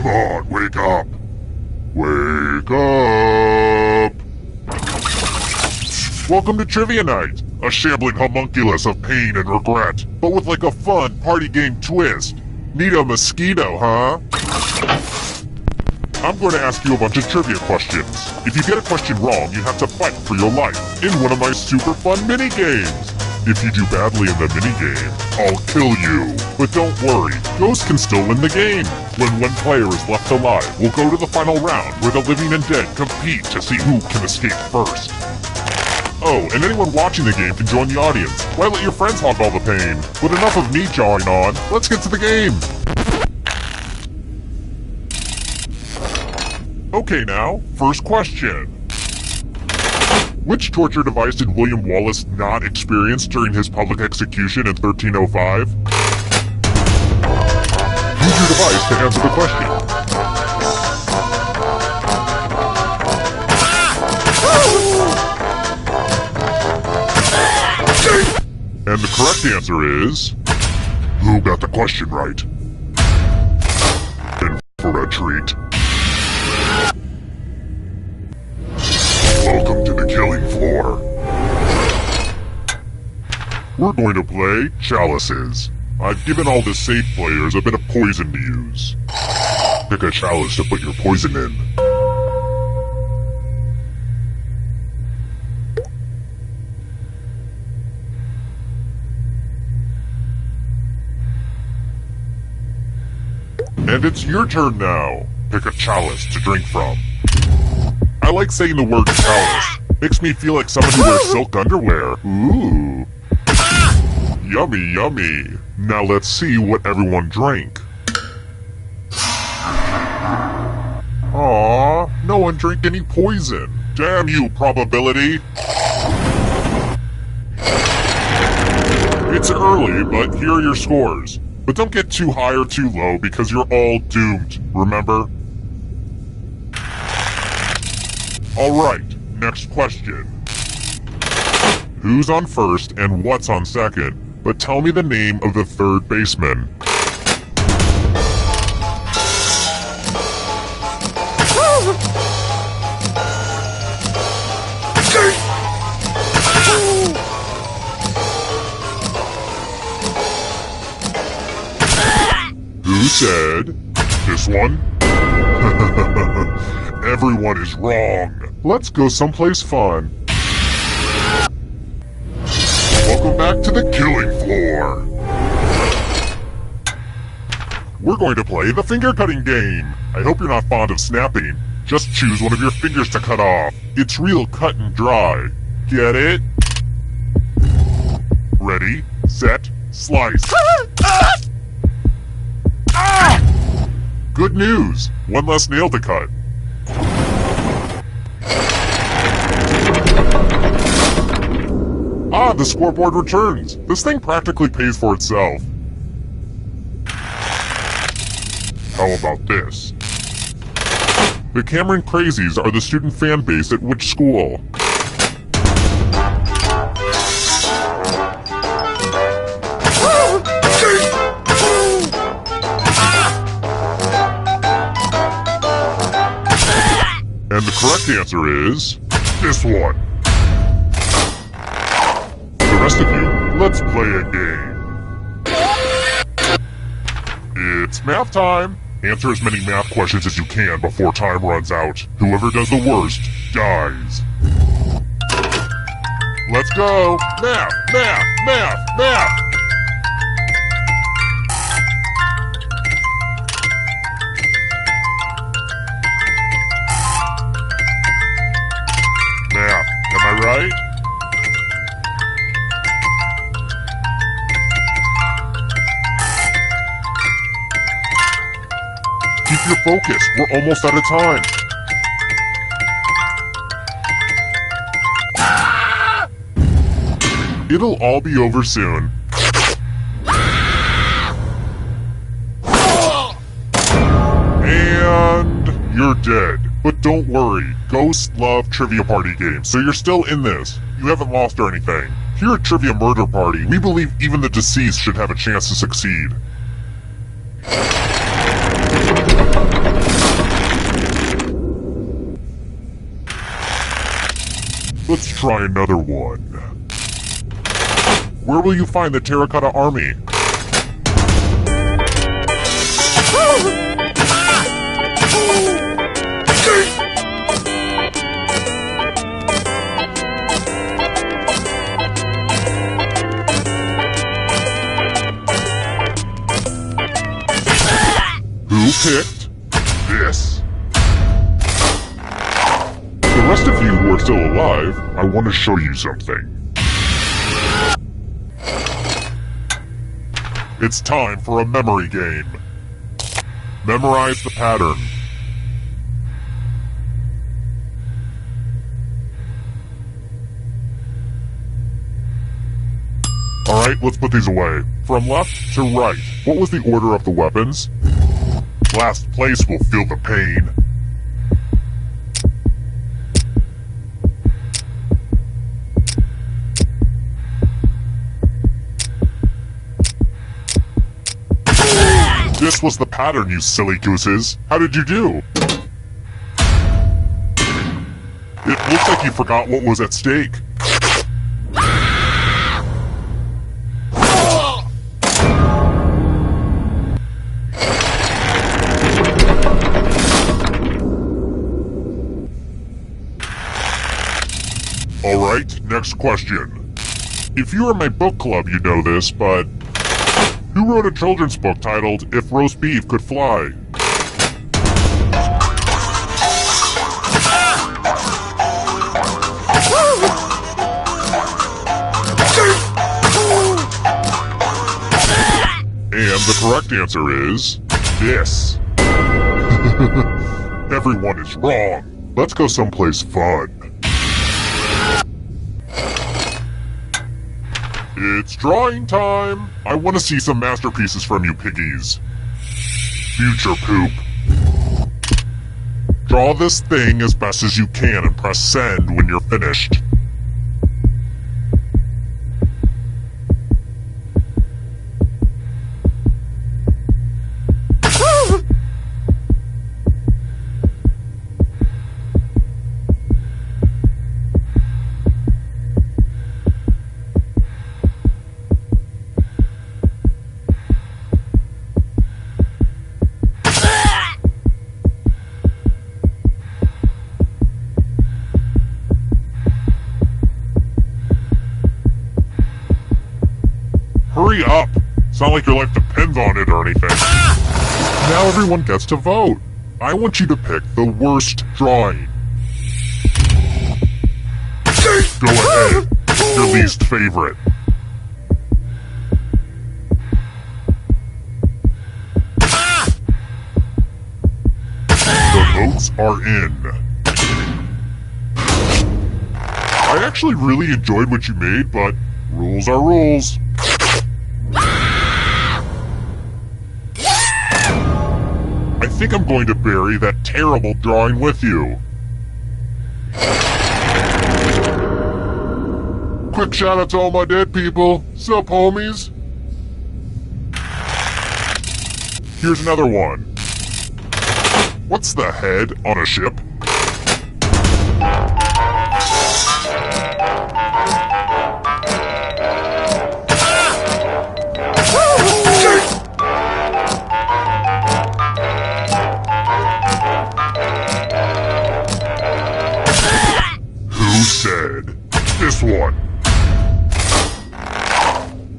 Come on, wake up! Wake up! Welcome to Trivia Night, a shambling homunculus of pain and regret, but with like a fun party game twist. Need a mosquito, huh? I'm going to ask you a bunch of trivia questions. If you get a question wrong, you have to fight for your life in one of my super fun mini-games. If you do badly in the minigame, I'll kill you. But don't worry, ghosts can still win the game. When one player is left alive, we'll go to the final round where the living and dead compete to see who can escape first. Oh, and anyone watching the game can join the audience. Why let your friends hog all the pain? But enough of me jawing on, let's get to the game! Okay now, first question. Which torture device did William Wallace not experience during his public execution in 1305? Use your device to answer the question. And the correct answer is... Who got the question right? In for a treat. Welcome to the killing floor. We're going to play Chalices. I've given all the safe players a bit of poison to use. Pick a chalice to put your poison in. And it's your turn now. Pick a chalice to drink from. I like saying the word chalice. Makes me feel like someone who wears silk underwear. Ooh. Yummy, yummy. Now let's see what everyone drank. Aww, no one drank any poison. Damn you, probability. It's early, but here are your scores. But don't get too high or too low because you're all doomed, remember? Alright, next question. Who's on first and what's on second? But tell me the name of the third baseman. Who said this one? Everyone is wrong. Let's go someplace fun. Welcome back to the killing floor. We're going to play the finger cutting game. I hope you're not fond of snapping. Just choose one of your fingers to cut off. It's real cut and dry. Get it? Ready, set, slice. Good news! One less nail to cut. Ah, the scoreboard returns. This thing practically pays for itself. How about this? The Cameron Crazies are the student fan base at which school? And the correct answer is... this one. The rest of you, let's play a game. It's math time. Answer as many math questions as you can before time runs out. Whoever does the worst, dies. Let's go! Math! Math! Math! Math! Math, am I right? Keep your focus, we're almost out of time. It'll all be over soon. And you're dead. But don't worry, ghosts love trivia party games, so you're still in this. You haven't lost or anything. Here at Trivia Murder Party, we believe even the deceased should have a chance to succeed. Let's try another one. Where will you find the terracotta army? Who picked this? The rest of you who are still alive, I want to show you something. It's time for a memory game. Memorize the pattern. Alright, let's put these away. From left to right, what was the order of the weapons? Last place will feel the pain. This was the pattern, you silly gooses. How did you do? It looks like you forgot what was at stake. Alright, next question. If you are my book club, you know this, but who wrote a children's book titled If Roast Beef Could Fly? And the correct answer is this. Everyone is wrong. Let's go someplace fun. It's drawing time! I want to see some masterpieces from you piggies. Future poop. Draw this thing as best as you can and press send when you're finished. Hurry up! It's not like your life depends on it or anything. Now everyone gets to vote. I want you to pick the worst drawing. Go ahead. Your least favorite. The votes are in. I actually really enjoyed what you made, but rules are rules. I think I'm going to bury that terrible drawing with you. Quick shout out to all my dead people. Sup, homies? Here's another one. What's the head on a ship? Who said this one?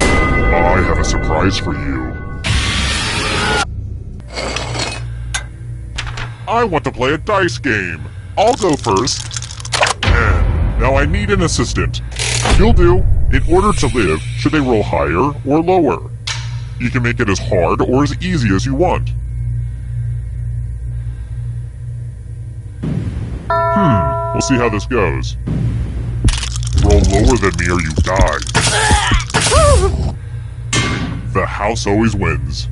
I have a surprise for you. I want to play a dice game. I'll go first. And now I need an assistant. You'll do. In order to live, should they roll higher or lower? You can make it as hard or as easy as you want. We'll see how this goes. Roll lower than me or you die. The house always wins.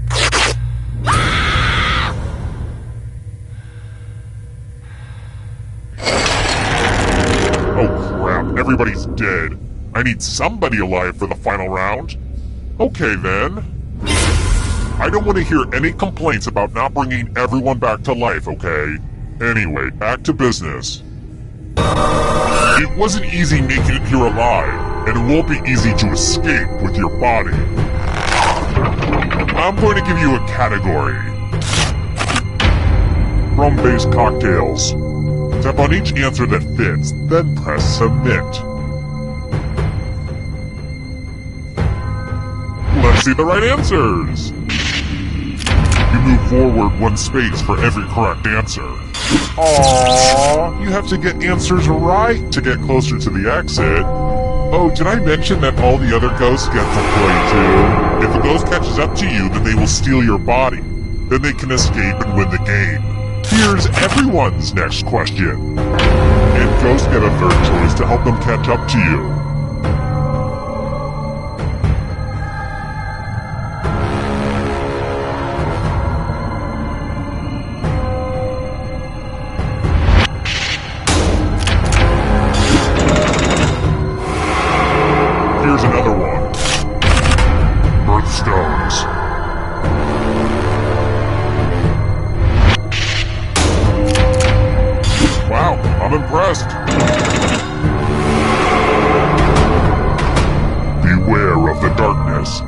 Oh crap, everybody's dead. I need somebody alive for the final round. Okay then. I don't want to hear any complaints about not bringing everyone back to life, okay? Anyway, back to business. It wasn't easy making it here alive, and it won't be easy to escape with your body. I'm going to give you a category. Rum-based cocktails. Tap on each answer that fits, then press submit. Let's see the right answers. You move forward 1 space for every correct answer. Aww, you have to get answers right to get closer to the exit. Oh, did I mention that all the other ghosts get to play too? If a ghost catches up to you, then they will steal your body. Then they can escape and win the game. Here's everyone's next question. And ghosts get a third choice to help them catch up to you. Here's another one. Birthstones. Wow, I'm impressed. Beware of the darkness.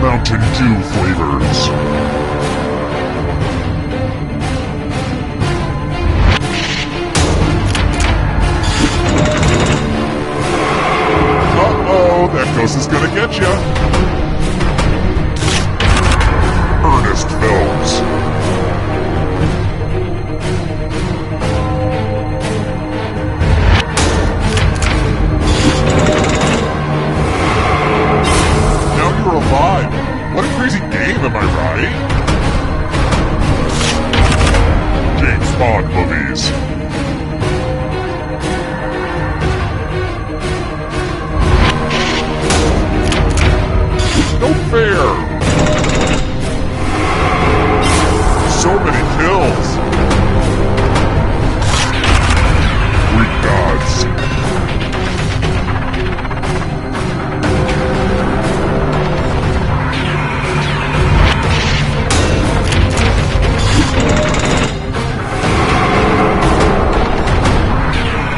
Mountain Dew flavors. Uh-oh, that ghost is gonna get ya. Ernest Phelps. Alive. What a crazy game, am I right? James Bond movies. No fair! So many kills! Greek gods.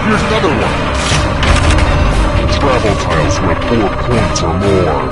Here's another one. Travel tiles worth 4 points or more.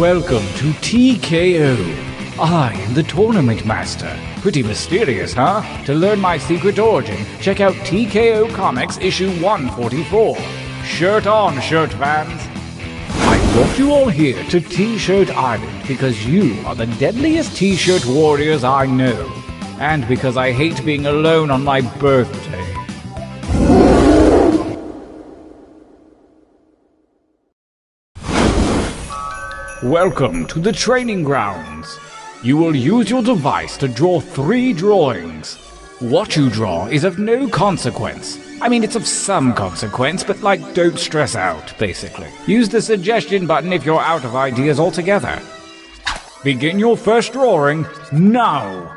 Welcome to TKO. I am the Tournament Master. Pretty mysterious, huh? To learn my secret origin, check out TKO Comics issue 144. Shirt on, shirt fans. I brought you all here to T-Shirt Island because you are the deadliest T-Shirt warriors I know. And because I hate being alone on my birthday. Welcome to the training grounds. You will use your device to draw 3 drawings. What you draw is of no consequence. I mean, it's of some consequence, but don't stress out, basically. Use the suggestion button if you're out of ideas altogether. Begin your first drawing now.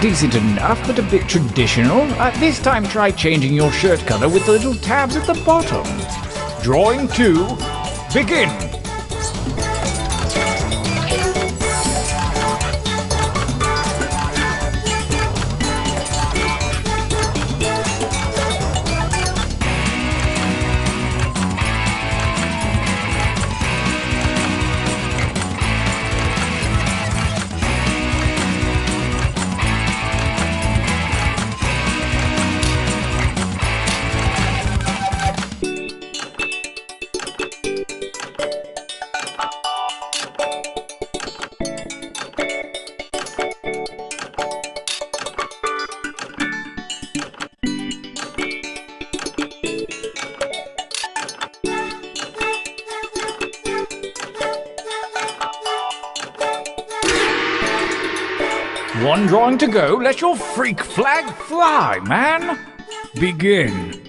Decent enough, but a bit traditional. This time try changing your shirt color with the little tabs at the bottom. Drawing 2, begin! One drawing to go, let your freak flag fly, man! Begin.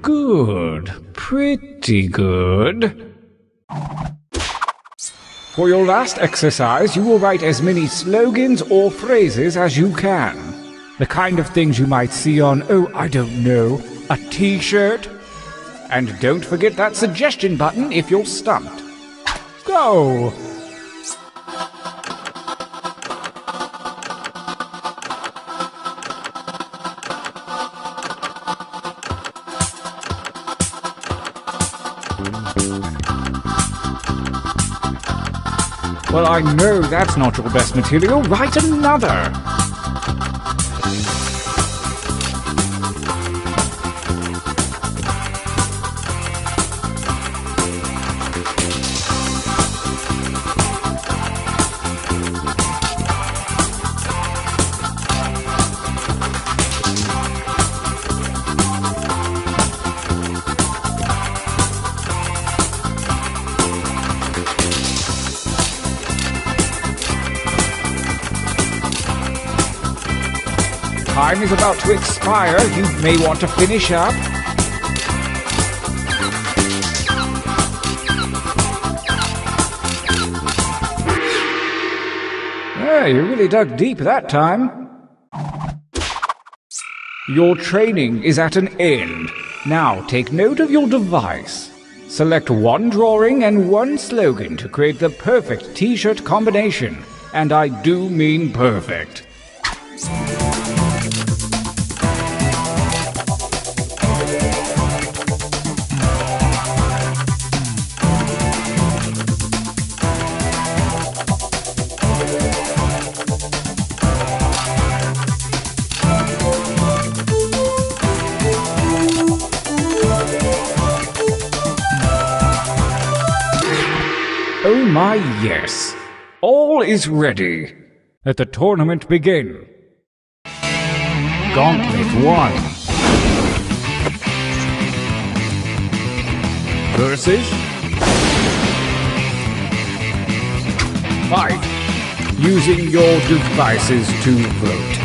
Good. Pretty good. For your last exercise, you will write as many slogans or phrases as you can. The kind of things you might see on, I don't know, a t-shirt. And don't forget that suggestion button if you're stumped. Go! Well, I know that's not your best material. Write another! time is about to expire. You may want to finish up. You really dug deep that time. Your training is at an end. Now take note of your device. Select one drawing and one slogan to create the perfect t-shirt combination. And I do mean perfect. Oh my, yes. All is ready. Let the tournament begin. Gauntlet 1. Versus... Fight. Using your devices to vote.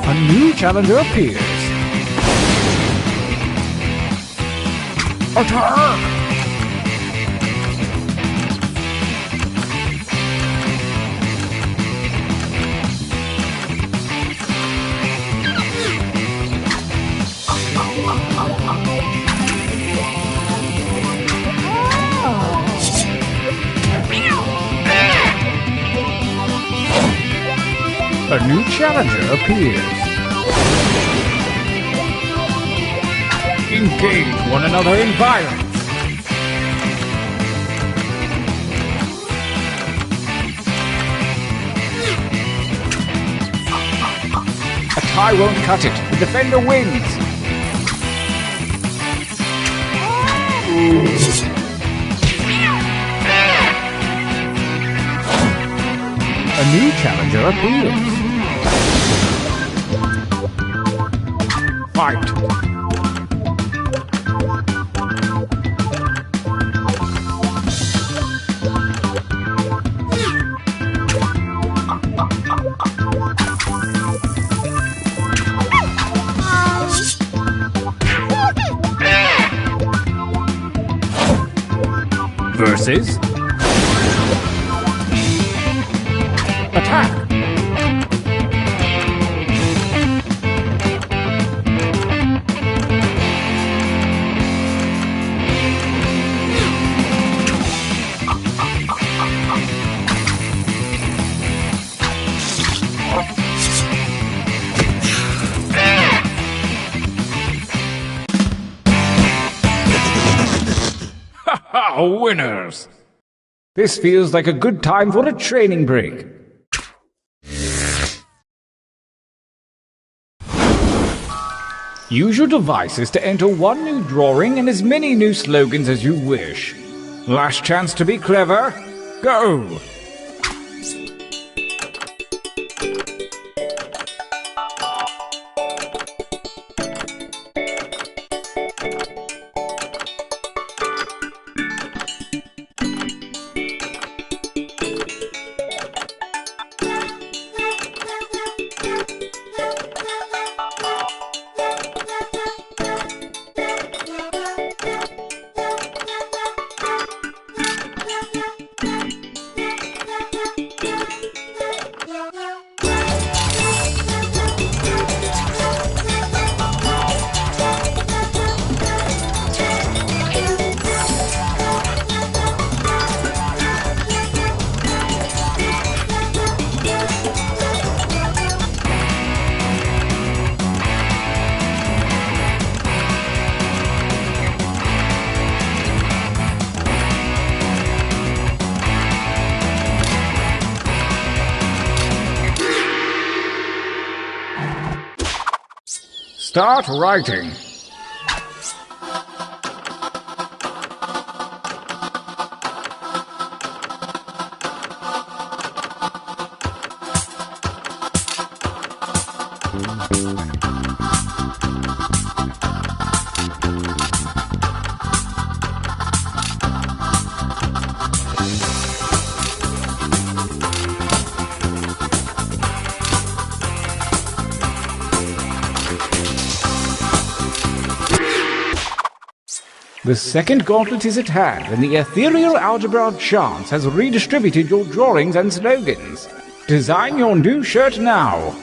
A new challenger appears. Attack! A new challenger appears. Engage one another in violence. A tie won't cut it. The defender wins. A new challenger appears. Fight. Versus attack. Winners! This feels like a good time for a training break. Use your devices to enter one new drawing and as many new slogans as you wish. Last chance to be clever. Go! Start writing. The second gauntlet is at hand, and the ethereal algebra of chance has redistributed your drawings and slogans. Design your new shirt now.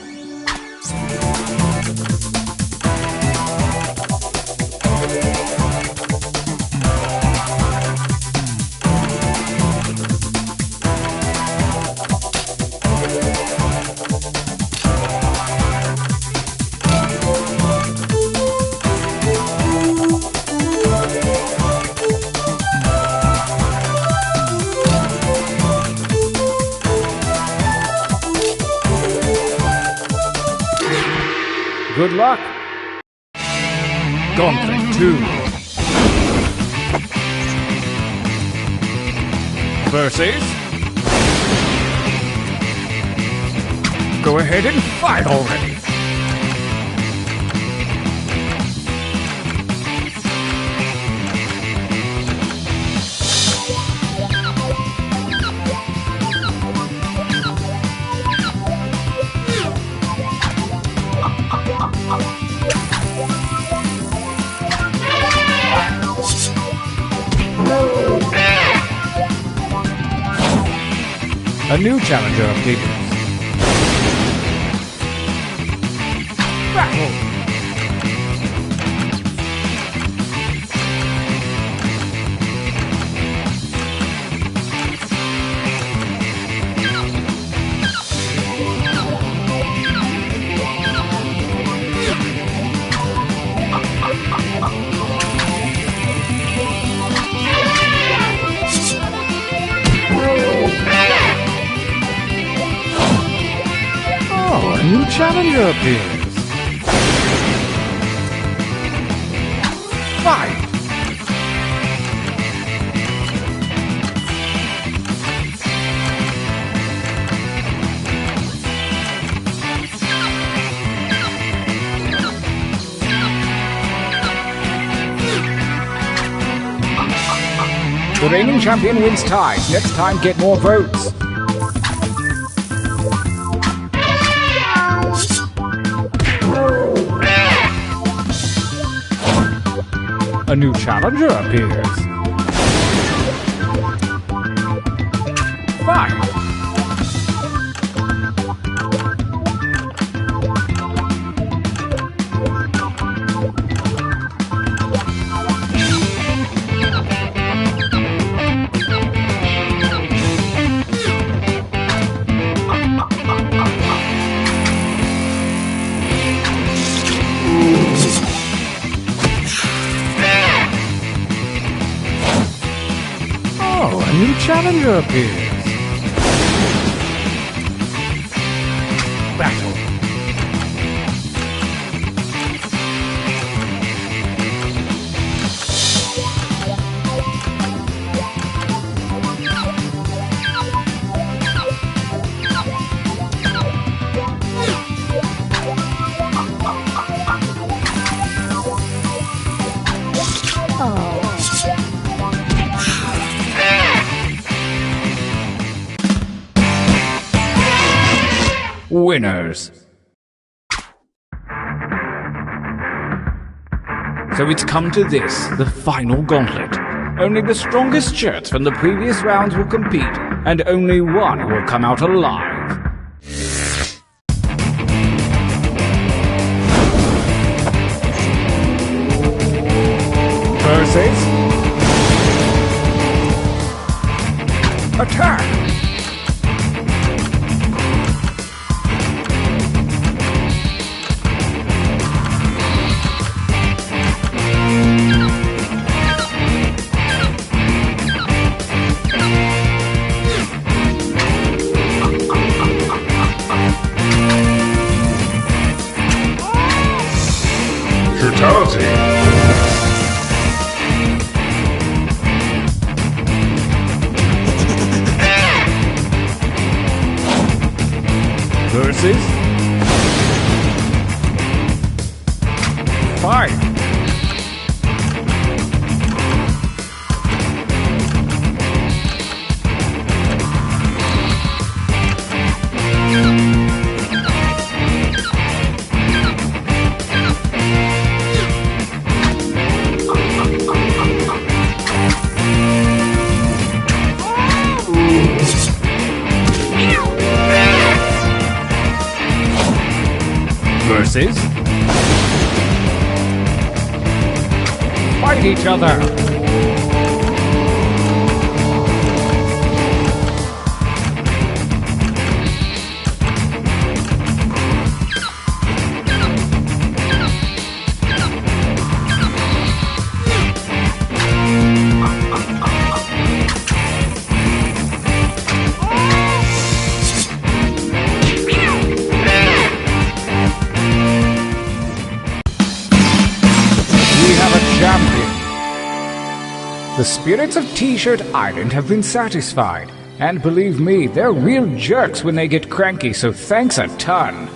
Good luck. Gauntlet 2. Versus. Go ahead and fight already. A new challenger appears. Battle! A new challenger appears. Fight! The reigning champion wins ties. Next time, get more votes. A new challenger appears. Fight! A new challenger appears. Battle. Winners. So it's come to this, the final gauntlet. Only the strongest shirts from the previous rounds will compete, and only one will come out alive. Versus. Attack! Brutality. Versus dumbasses. Fight each other. The spirits of T-Shirt Island have been satisfied, and believe me, they're real jerks when they get cranky, so thanks a ton.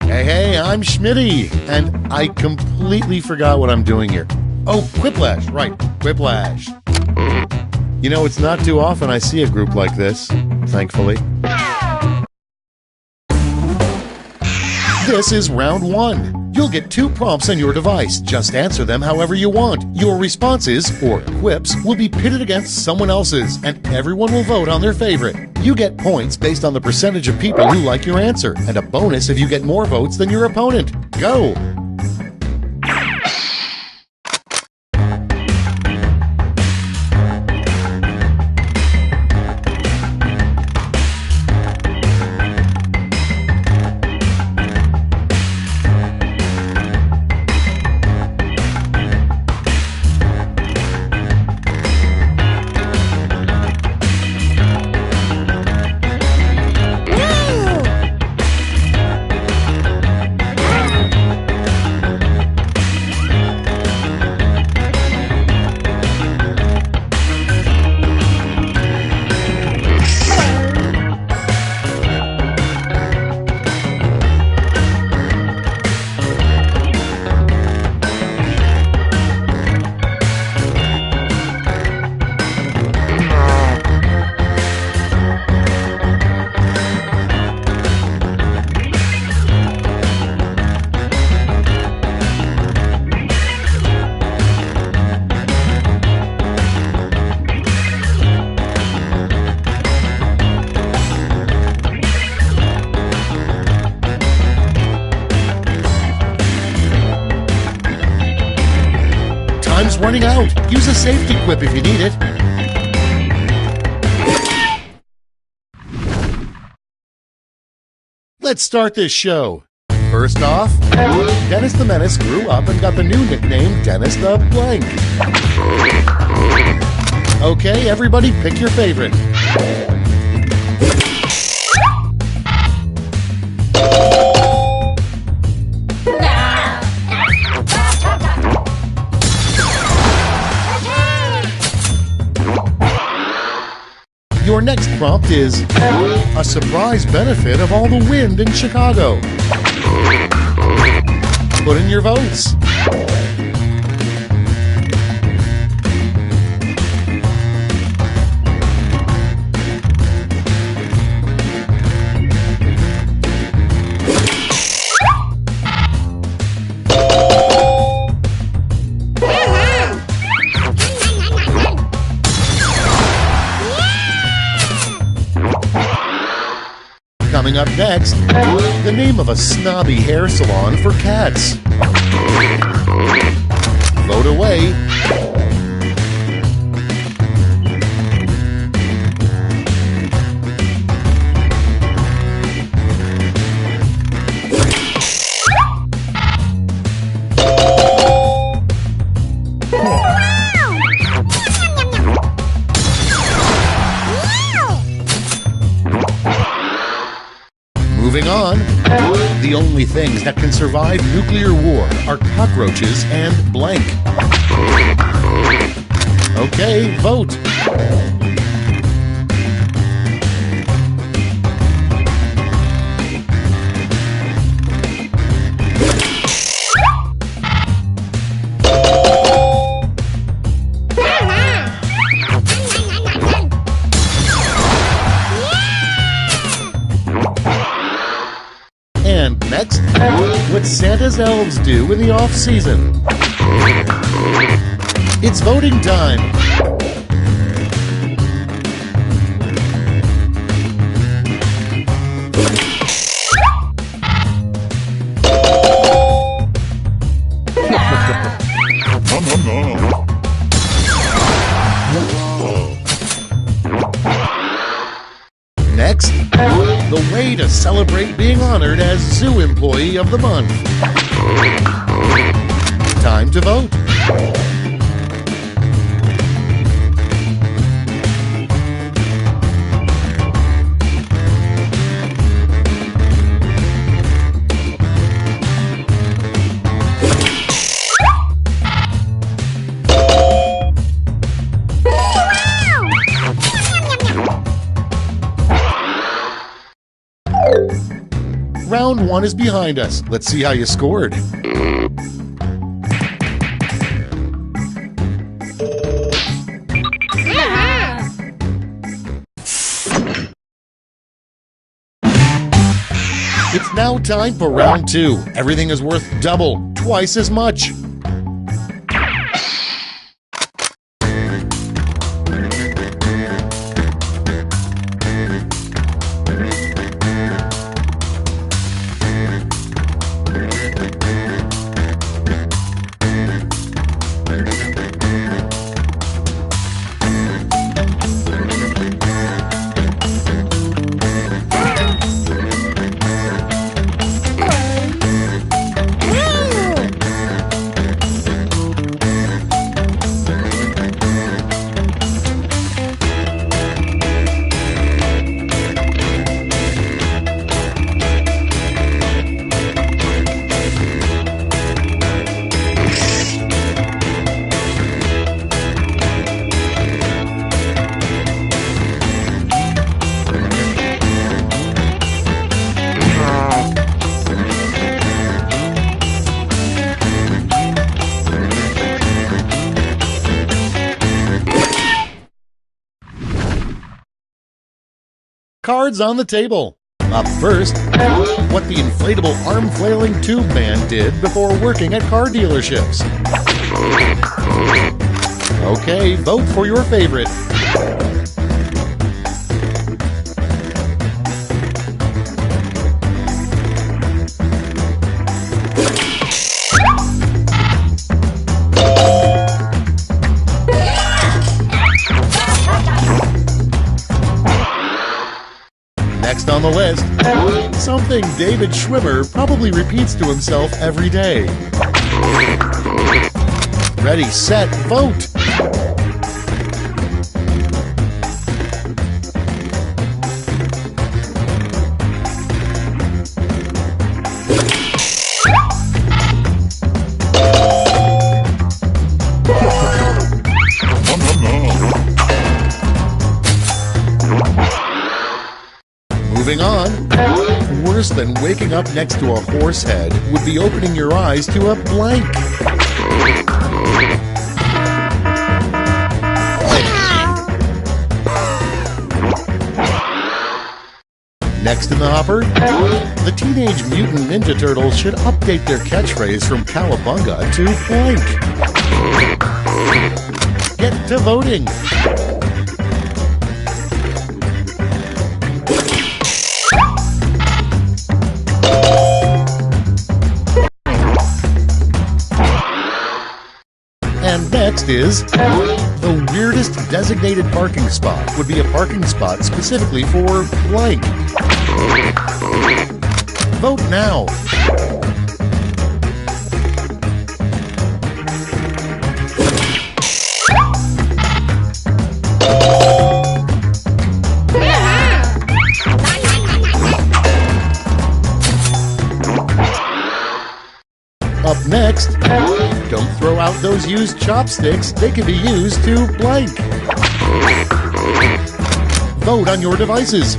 Hey, I'm Schmitty, and I completely forgot what I'm doing here. Oh, Quiplash, right, Quiplash. You know, it's not too often I see a group like this, thankfully. This is round 1. You'll get 2 prompts on your device. Just answer them however you want. Your responses, or quips, will be pitted against someone else's, and everyone will vote on their favorite. You get points based on the percentage of people who like your answer, and a bonus if you get more votes than your opponent. Go! Time's running out. Use a safety quip if you need it. Let's start this show. First off, Dennis the Menace grew up and got the new nickname Dennis the Blank. Okay, everybody pick your favorite. Your next prompt is a surprise benefit of all the wind in Chicago. Put in your votes. Coming up next, the name of a snobby hair salon for cats. Vote away. Moving on, the only things that can survive nuclear war are cockroaches and blank. Okay, vote. And next, what Santa's elves do in the off-season. It's voting time. Next, the way to celebrate being honored as Zoo Employee of the Month. Time to vote. Round 1 is behind us. Let's see how you scored. It's now time for round 2. Everything is worth double, twice as much. Cards on the table. Up first, what the inflatable arm-flailing tube man did before working at car dealerships. Okay, vote for your favorite. Next on the list, something David Schwimmer probably repeats to himself every day. Ready, set, vote! Moving on, worse than waking up next to a horse head would be opening your eyes to a blank. Next in the hopper, the Teenage Mutant Ninja Turtles should update their catchphrase from Cowabunga to blank. Get to voting. next is the weirdest designated parking spot would be a parking spot specifically for blank. Vote now. Up next, don't throw out those used chopsticks. They can be used to blank. Vote on your devices.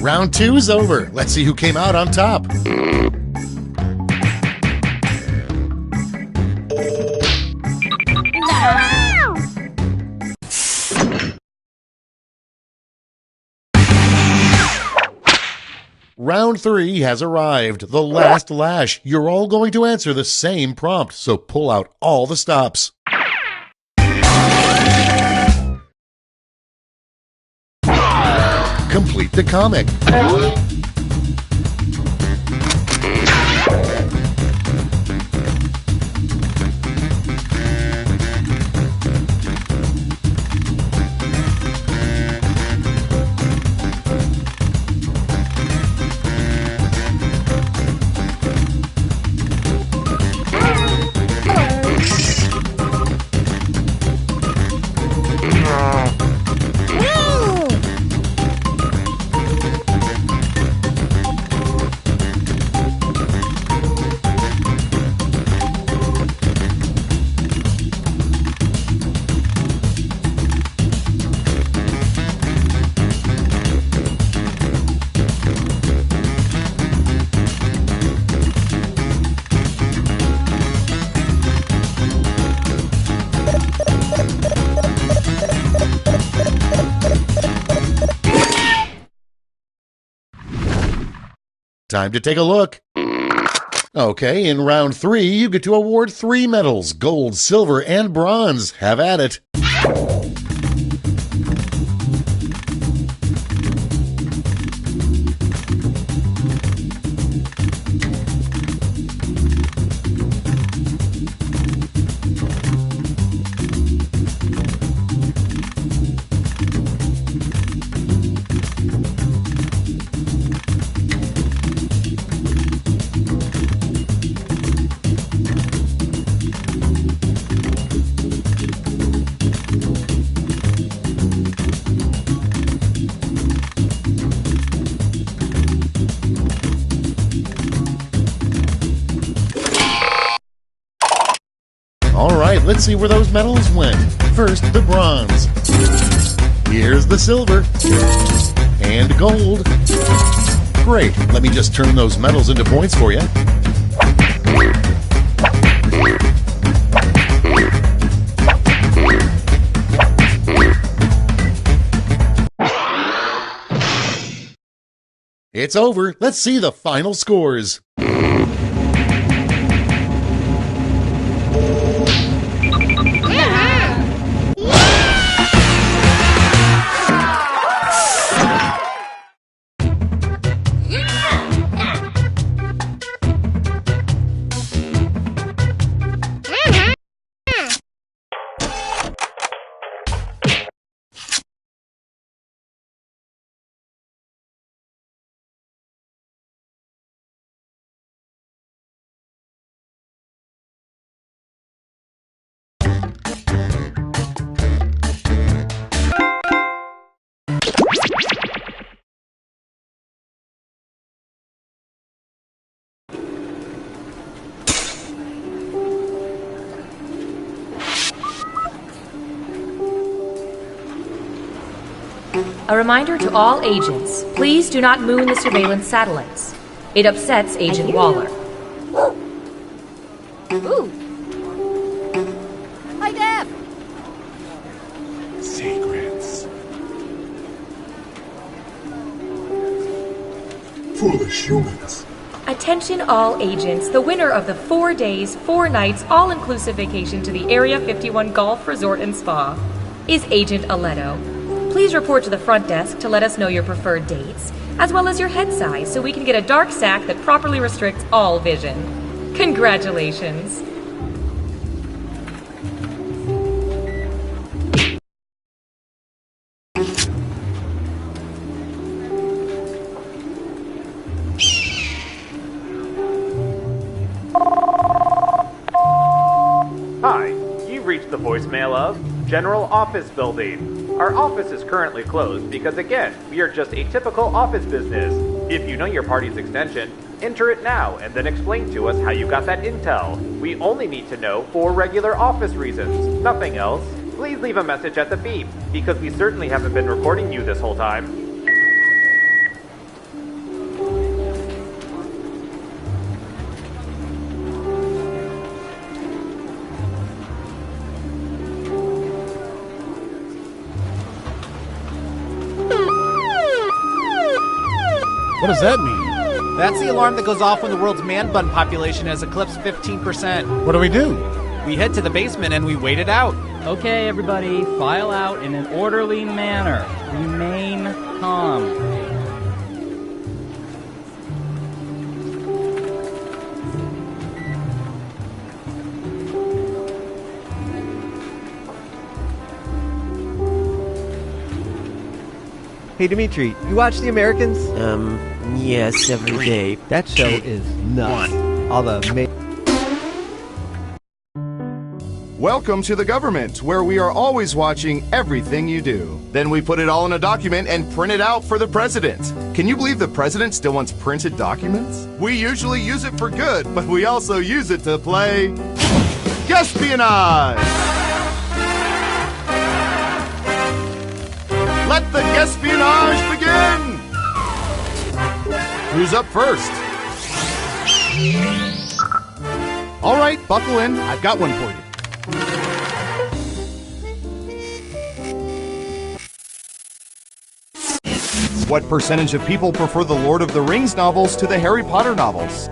Round 2 is over. Let's see who came out on top. Round 3 has arrived. The last lash. You're all going to answer the same prompt, so pull out all the stops. Complete the comic. Time to take a look. Okay, in round 3, you get to award 3 medals, gold, silver, and bronze. Have at it. Alright, let's see where those medals went. First, the bronze. Here's the silver. And gold. Great, let me just turn those medals into points for you. It's over. Let's see the final scores. A reminder to all agents, please do not moon the surveillance satellites. It upsets Agent Waller. Ooh. Hi, Deb. Secrets. Foolish humans. Attention all agents, the winner of the 4 days, 4 nights, all-inclusive vacation to the Area 51 Golf Resort and Spa is Agent Aletto. Please report to the front desk to let us know your preferred dates, as well as your head size so we can get a dark sack that properly restricts all vision. Congratulations. Hi, you've reached the voicemail of General Office Building. Our office is currently closed because, again, we are just a typical office business. If you know your party's extension, enter it now and then explain to us how you got that intel. We only need to know for regular office reasons, nothing else. Please leave a message at the beep, because we certainly haven't been recording you this whole time. What does that mean? That's the alarm that goes off when the world's man bun population has eclipsed 15%. What do we do? We head to the basement and we wait it out. Okay, everybody, file out in an orderly manner. Remain calm. Hey, Dimitri, you watch The Americans? Yes, every day. That show is nuts. All the Welcome to the government, where we are always watching everything you do. Then we put it all in a document and print it out for the president. Can you believe the president still wants printed documents? We usually use it for good, but we also use it to play espionage. Let the espionage begin! Who's up first? All right, buckle in. I've got one for you. What percentage of people prefer the Lord of the Rings novels to the Harry Potter novels?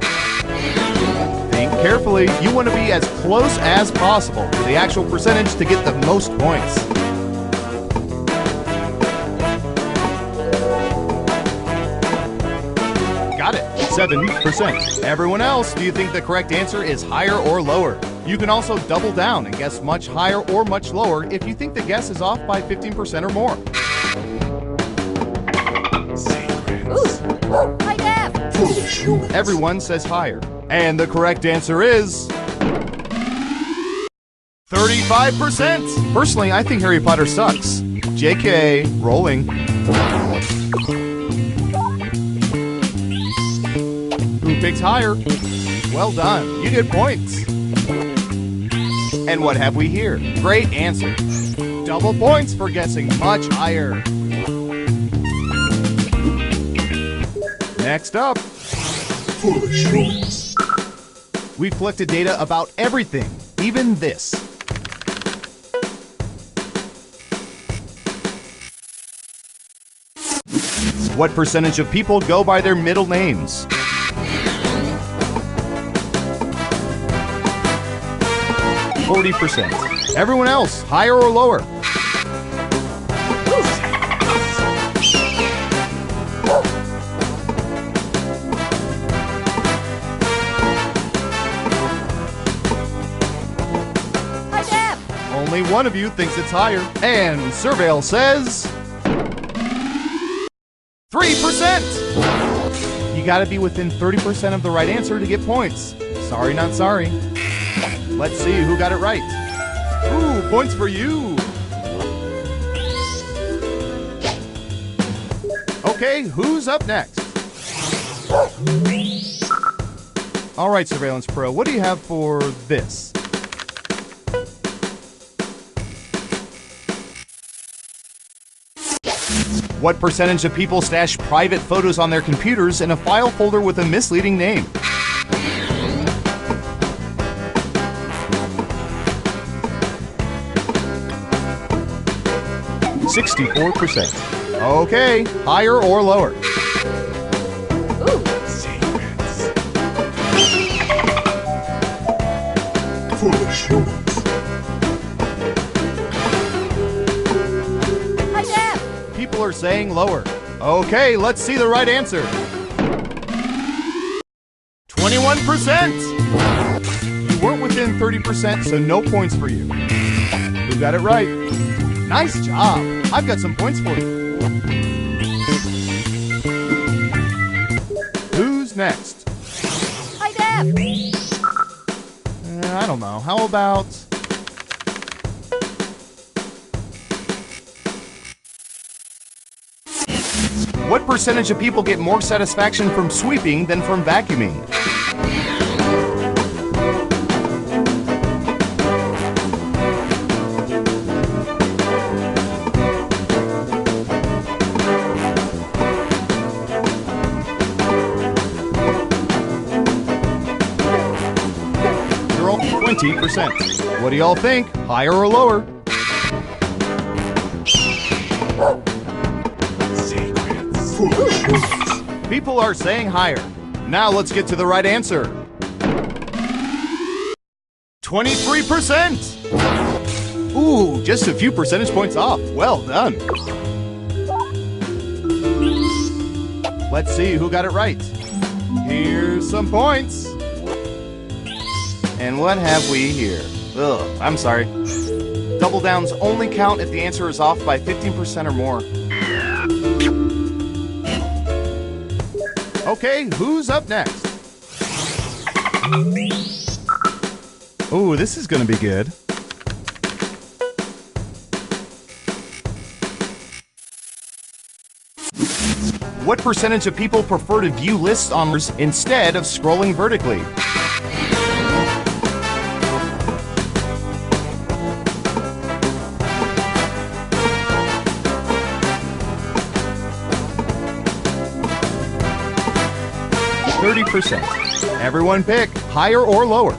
Think carefully. You want to be as close as possible to the actual percentage to get the most points. Got it. 7%. Everyone else, do you think the correct answer is higher or lower? You can also double down and guess much higher or much lower if you think the guess is off by 15% or more. High def! Everyone says higher. And the correct answer is 35%. Personally, I think Harry Potter sucks. JK, rolling. Who picks higher? Well done. You get points. And what have we here? Great answer. Double points for guessing much higher. Next up, foolish rules. We've collected data about everything, even this. What percentage of people go by their middle names? %. Everyone else, higher or lower? Only one of you thinks it's higher. And Surveil says 3%! You gotta be within 30% of the right answer to get points. Sorry, not sorry. Let's see who got it right. Ooh, points for you! Okay, who's up next? All right, Surveillance Pro, what do you have for this? What percentage of people stash private photos on their computers in a file folder with a misleading name? %. Okay, higher or lower? Ooh. Secrets. are saying lower. Okay, let's see the right answer. 21%! You weren't within 30%, so no points for you. Who got it right? Nice job! I've got some points for you. Who's next? Hi, Dad. I don't know. How about... What percentage of people get more satisfaction from sweeping than from vacuuming? Girl, 20%. What do y'all think? Higher or lower? People are saying higher. Now let's get to the right answer. 23%! Ooh, just a few percentage points off. Well done. Let's see who got it right. Here's some points. And what have we here? Ugh, I'm sorry. Double downs only count if the answer is off by 15% or more. Okay, who's up next? Ooh, this is gonna be good. What percentage of people prefer to view lists on instead of scrolling vertically? Everyone pick higher or lower.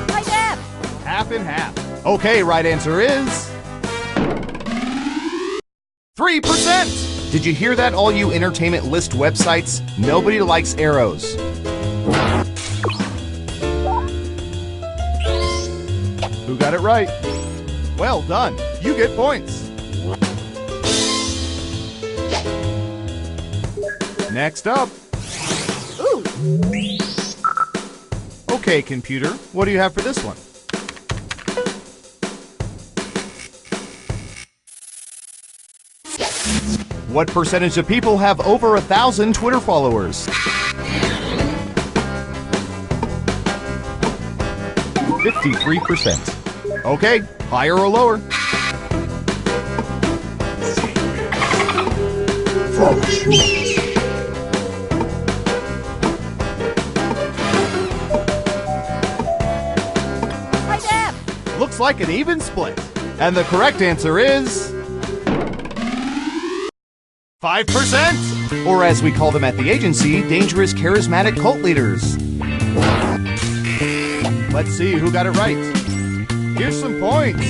Hi, Dad. Half and half. Okay, right answer is 3%. Did you hear that, all you entertainment list websites? Nobody likes arrows. Who got it right? Well done. You get points. Next up. Ooh. Okay, computer. What do you have for this one? What percentage of people have over 1,000 Twitter followers? 53%. Okay, higher or lower? Hi, Dad. Looks like an even split. And the correct answer is 5%! Or as we call them at the agency, dangerous charismatic cult leaders. Let's see who got it right. Here's some points.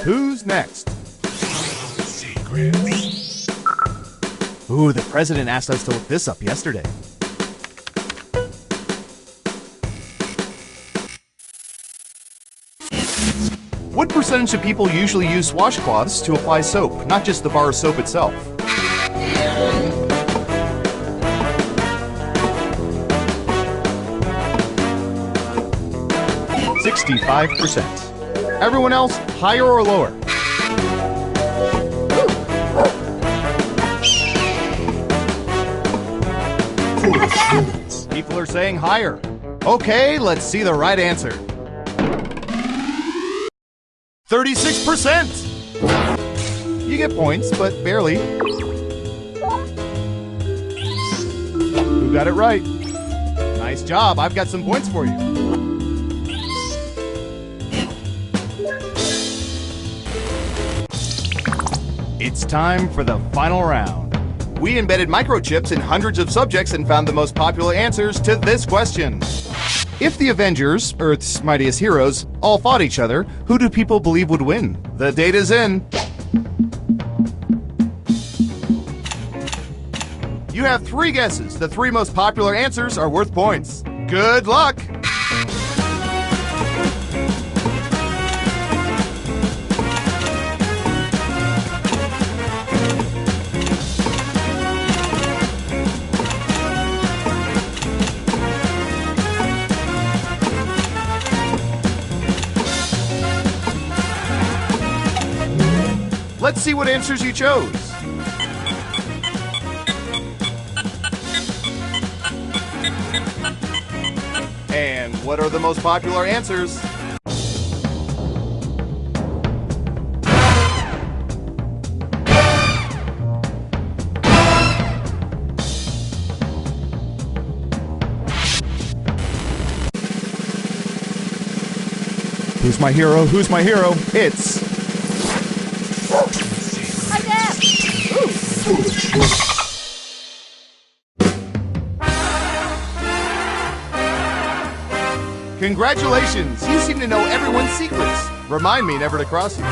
Who's next? Secrets. Ooh, the president asked us to look this up yesterday. What percentage of people usually use washcloths to apply soap, not just the bar of soap itself? 65%. Everyone else, higher or lower? People are saying higher. Okay, let's see the right answer. 36%! You get points, but barely. Who got it right? Nice job, I've got some points for you. It's time for the final round. We embedded microchips in hundreds of subjects and found the most popular answers to this question. If the Avengers, Earth's mightiest heroes, all fought each other, who do people believe would win? The data's in. You have 3 guesses. The 3 most popular answers are worth points. Good luck! Let's see what answers you chose. And what are the most popular answers? Who's my hero? Who's my hero? It's... Hi, Deb! Congratulations! You seem to know everyone's secrets. Remind me never to cross you.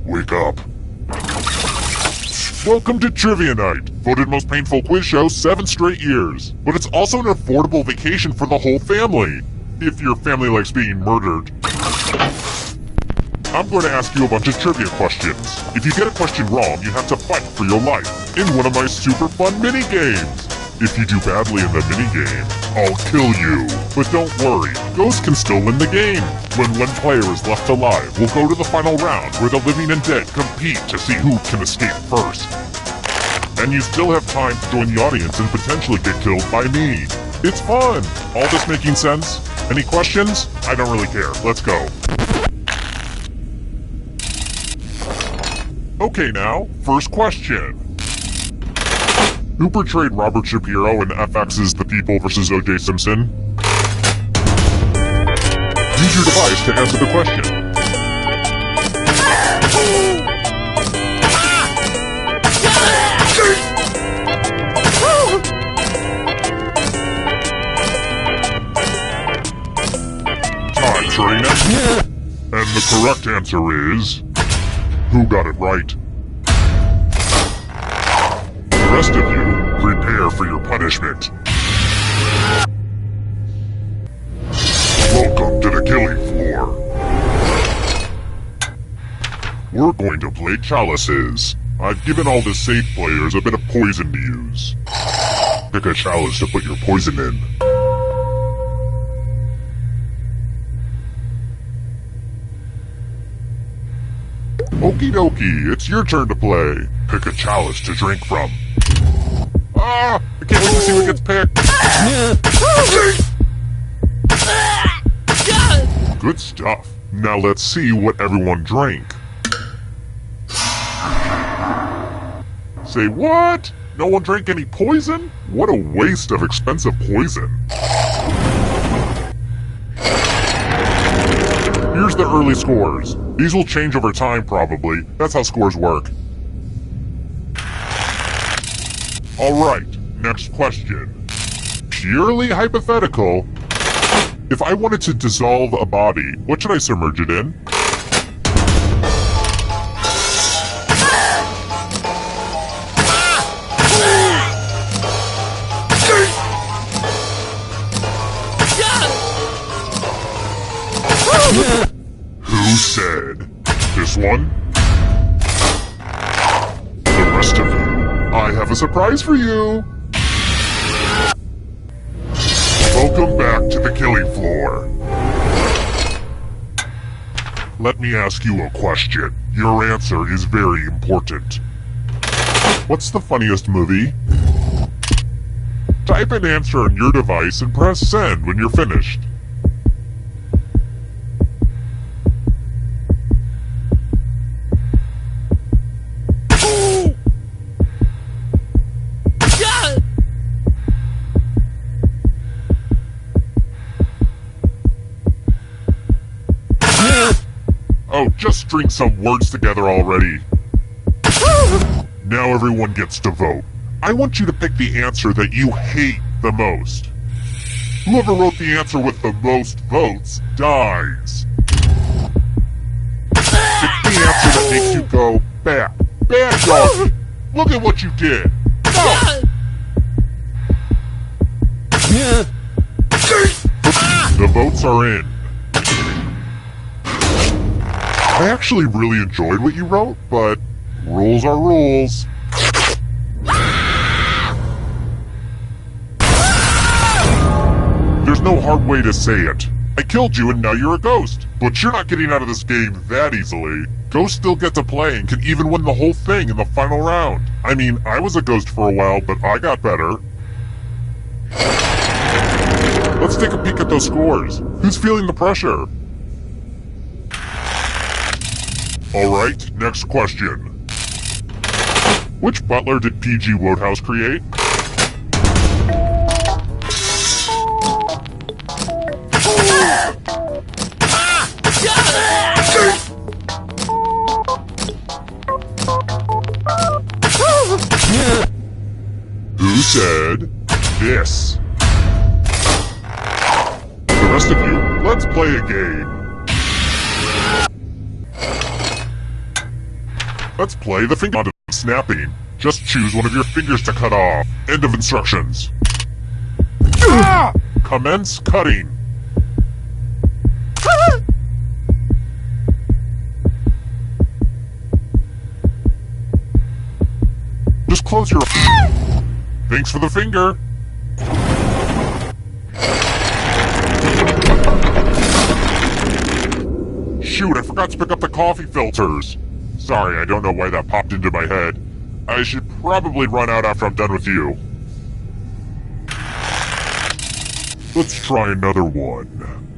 Wake up. Welcome to Trivia Night, voted most painful quiz show 7 straight years. But it's also an affordable vacation for the whole family, if your family likes being murdered. I'm going to ask you a bunch of trivia questions. If you get a question wrong, you have to fight for your life in one of my super fun mini-games. If you do badly in the mini-game, I'll kill you. But don't worry, ghosts can still win the game. When one player is left alive, we'll go to the final round where the living and dead compete to see who can escape first. And you still have time to join the audience and potentially get killed by me. It's fun! All this making sense? Any questions? I don't really care. Let's go. Okay now, first question. Who portrayed Robert Shapiro in FX's The People vs. O.J. Simpson? Use your device to answer the question. answering it. And the correct answer is... Who got it right? The rest of you, prepare for your punishment. Welcome to the killing floor. We're going to play chalices. I've given all the safe players a bit of poison to use. Pick a chalice to put your poison in. Okie dokie, it's your turn to play. Pick a chalice to drink from. Ah! I can't wait to see what gets picked. Good stuff. Now let's see what everyone drank. Say what? No one drank any poison? What a waste of expensive poison. Here's the early scores. These will change over time, probably. That's how scores work. Alright, next question. Purely hypothetical. If I wanted to dissolve a body, what should I submerge it in? Who said? This one? The rest of you, I have a surprise for you! Welcome back to the killing floor. Let me ask you a question. Your answer is very important. What's the funniest movie? Type an answer on your device and press send when you're finished. Oh, just string some words together already. Now everyone gets to vote. I want you to pick the answer that you hate the most. Whoever wrote the answer with the most votes dies. Pick the answer that makes you go, bad. Bad doggy. Look at what you did. No. The votes are in. I actually really enjoyed what you wrote, but rules are rules. There's no hard way to say it. I killed you and now you're a ghost. But you're not getting out of this game that easily. Ghosts still get to play and can even win the whole thing in the final round. I mean, I was a ghost for a while, but I got better. Let's take a peek at those scores. Who's feeling the pressure? Alright, next question. Which butler did P.G. Wodehouse create? Who said this? The rest of you, let's play a game. Let's play the finger of snapping. Just choose one of your fingers to cut off. End of instructions. Commence cutting. Just close your... Thanks for the finger. Shoot, I forgot to pick up the coffee filters. Sorry, I don't know why that popped into my head. I should probably run out after I'm done with you. Let's try another one.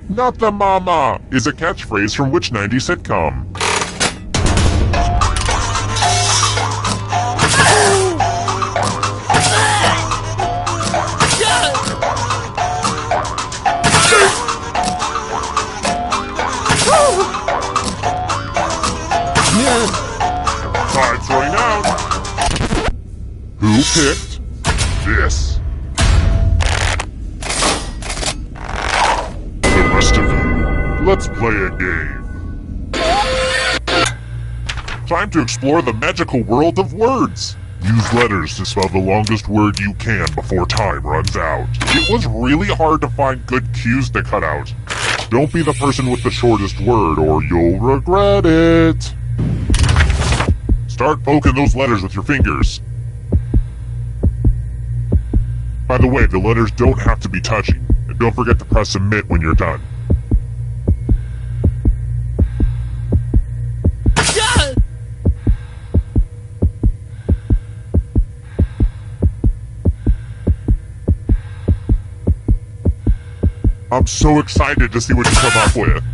Not the mama is a catchphrase from which 90s sitcom? Time's running out. Who picked this? The rest of you. Let's play a game. Time to explore the magical world of words. Use letters to spell the longest word you can before time runs out. It was really hard to find good cues to cut out. Don't be the person with the shortest word or you'll regret it. Start poking those letters with your fingers. By the way, the letters don't have to be touching. And don't forget to press submit when you're done. I'm so excited to see what you come up with.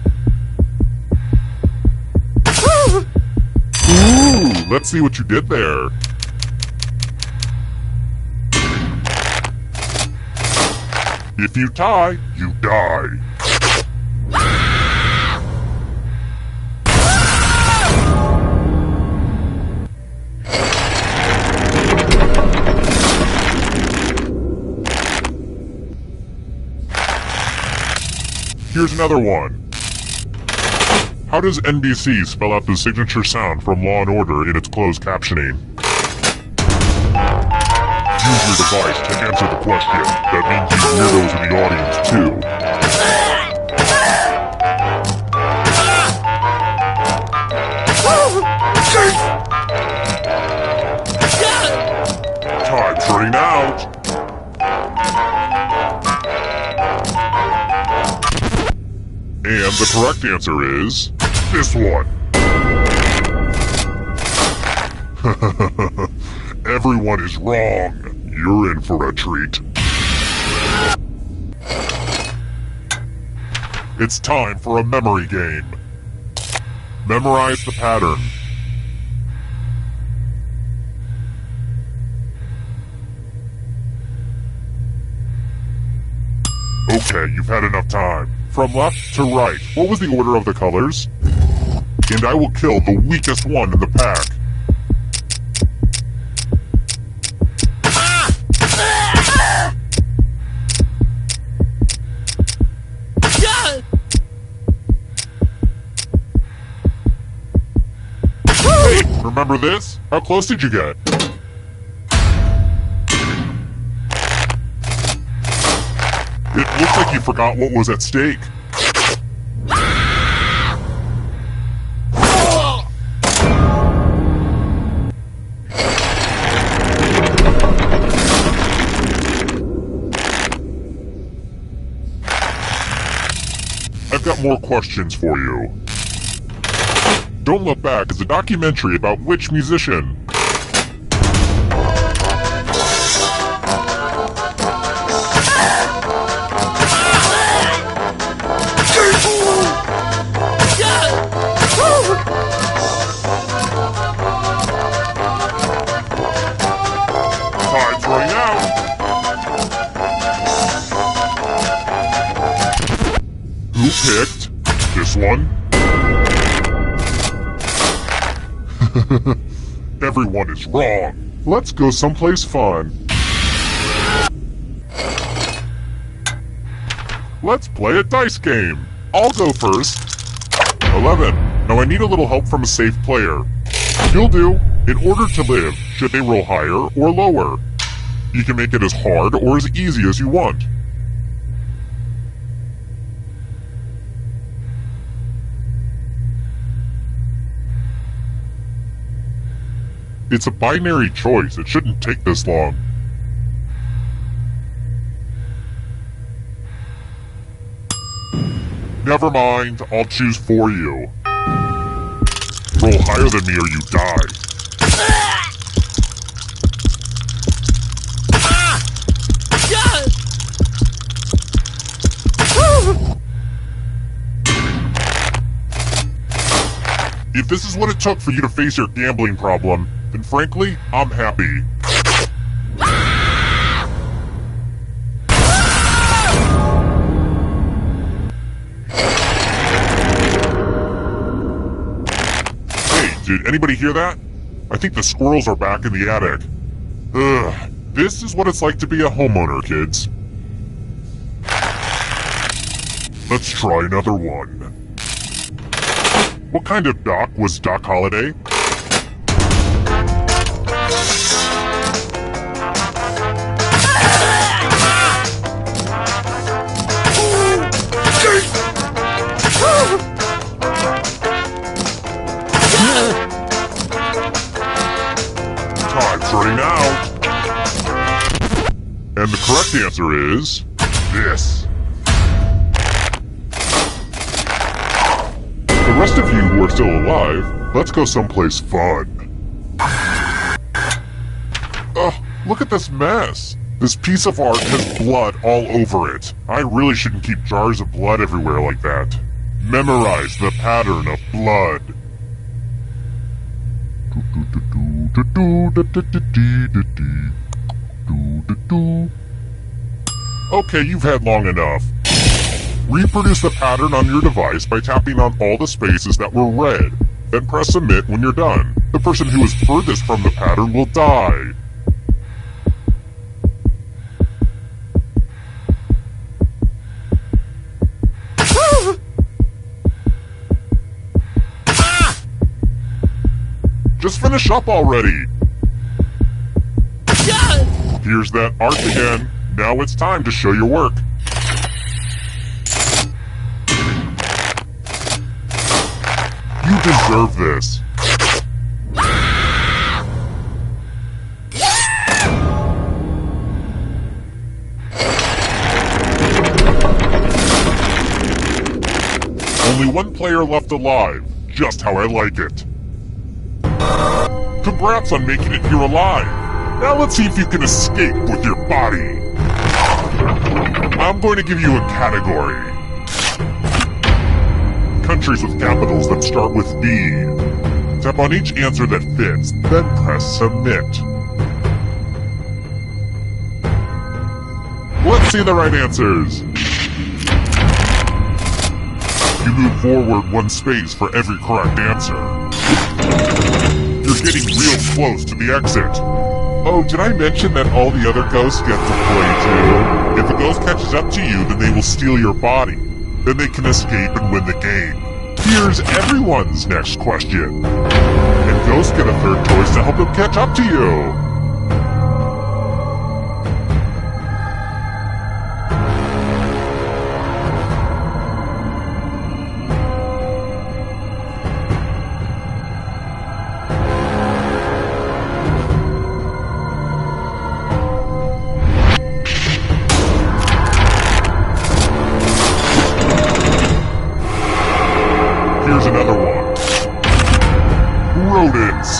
Ooh, let's see what you did there. If you tie, you die. Here's another one. How does NBC spell out the signature sound from Law & Order in its closed captioning? Use your device to answer the question. That means you weirdos in the audience, too. Time's running out. And the correct answer is this one. Everyone is wrong. You're in for a treat. It's time for a memory game. Memorize the pattern. Okay, you've had enough time. From left to right, what was the order of the colors? And I will kill the weakest one in the pack. Hey, remember this? How close did you get? It looks like you forgot what was at stake. I've got more questions for you. Don't Look Back is a documentary about which musician? Time's running out. Who picked this one? Everyone is wrong. Let's go someplace fun. Let's play a dice game. I'll go first. 11. Now I need a little help from a safe player. You'll do. In order to live, should they roll higher or lower? You can make it as hard or as easy as you want. It's a binary choice. It shouldn't take this long. Never mind. I'll choose for you. Roll higher than me or you die. If this is what it took for you to face your gambling problem, then frankly, I'm happy. Hey, did anybody hear that? I think the squirrels are back in the attic. Ugh, this is what it's like to be a homeowner, kids. Let's try another one. What kind of Doc was Doc Holliday? Time's running out. And the correct answer is this. The rest of you who are still alive, let's go someplace fun. Ugh, look at this mess. This piece of art has blood all over it. I really shouldn't keep jars of blood everywhere like that. Memorize the pattern of blood. Okay, you've had long enough. Reproduce the pattern on your device by tapping on all the spaces that were red. Then press submit when you're done. The person who is furthest from the pattern will die. Just finish up already! Here's that art again. Now it's time to show your work. You deserve this. Only one player left alive. Just how I like it. Congrats on making it here alive. Now let's see if you can escape with your body. I'm going to give you a category. Countries with capitals that start with D. Tap on each answer that fits, then press submit. Let's see the right answers. You move forward one space for every correct answer. You're getting real close to the exit. Oh, did I mention that all the other ghosts get to play too? If a ghost catches up to you, then they will steal your body. Then they can escape and win the game. Here's everyone's next question. And ghosts get a third choice to help them catch up to you. Here's another one. Rodents.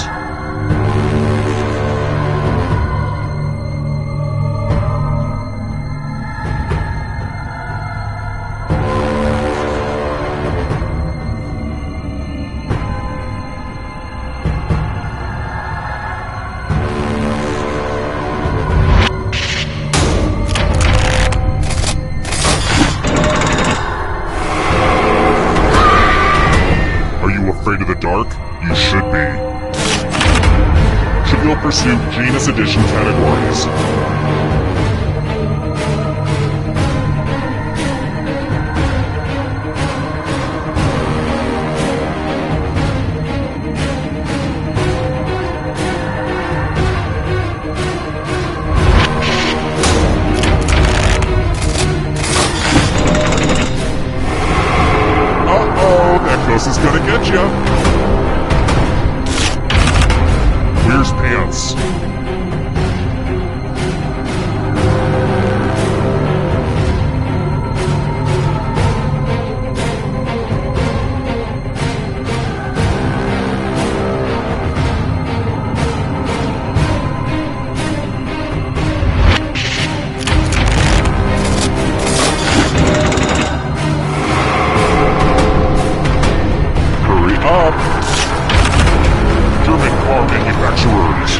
Afraid of the dark? You should be. Trivial Pursuit Genus Edition categories. This is gonna get you. Where's pants? German car manufacturers.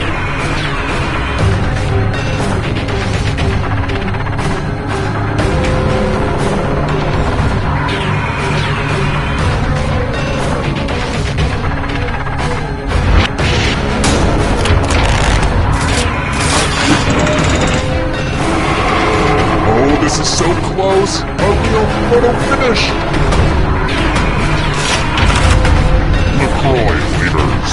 photo finished! LaCroix leaders.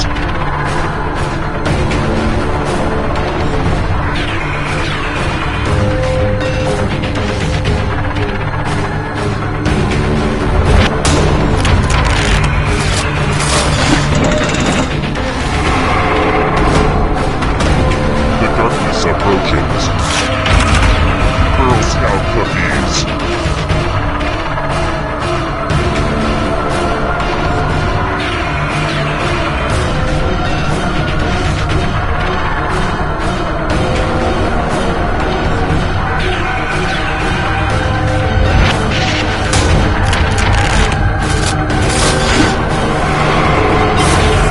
The darkness approaches. Girl Scout cookies.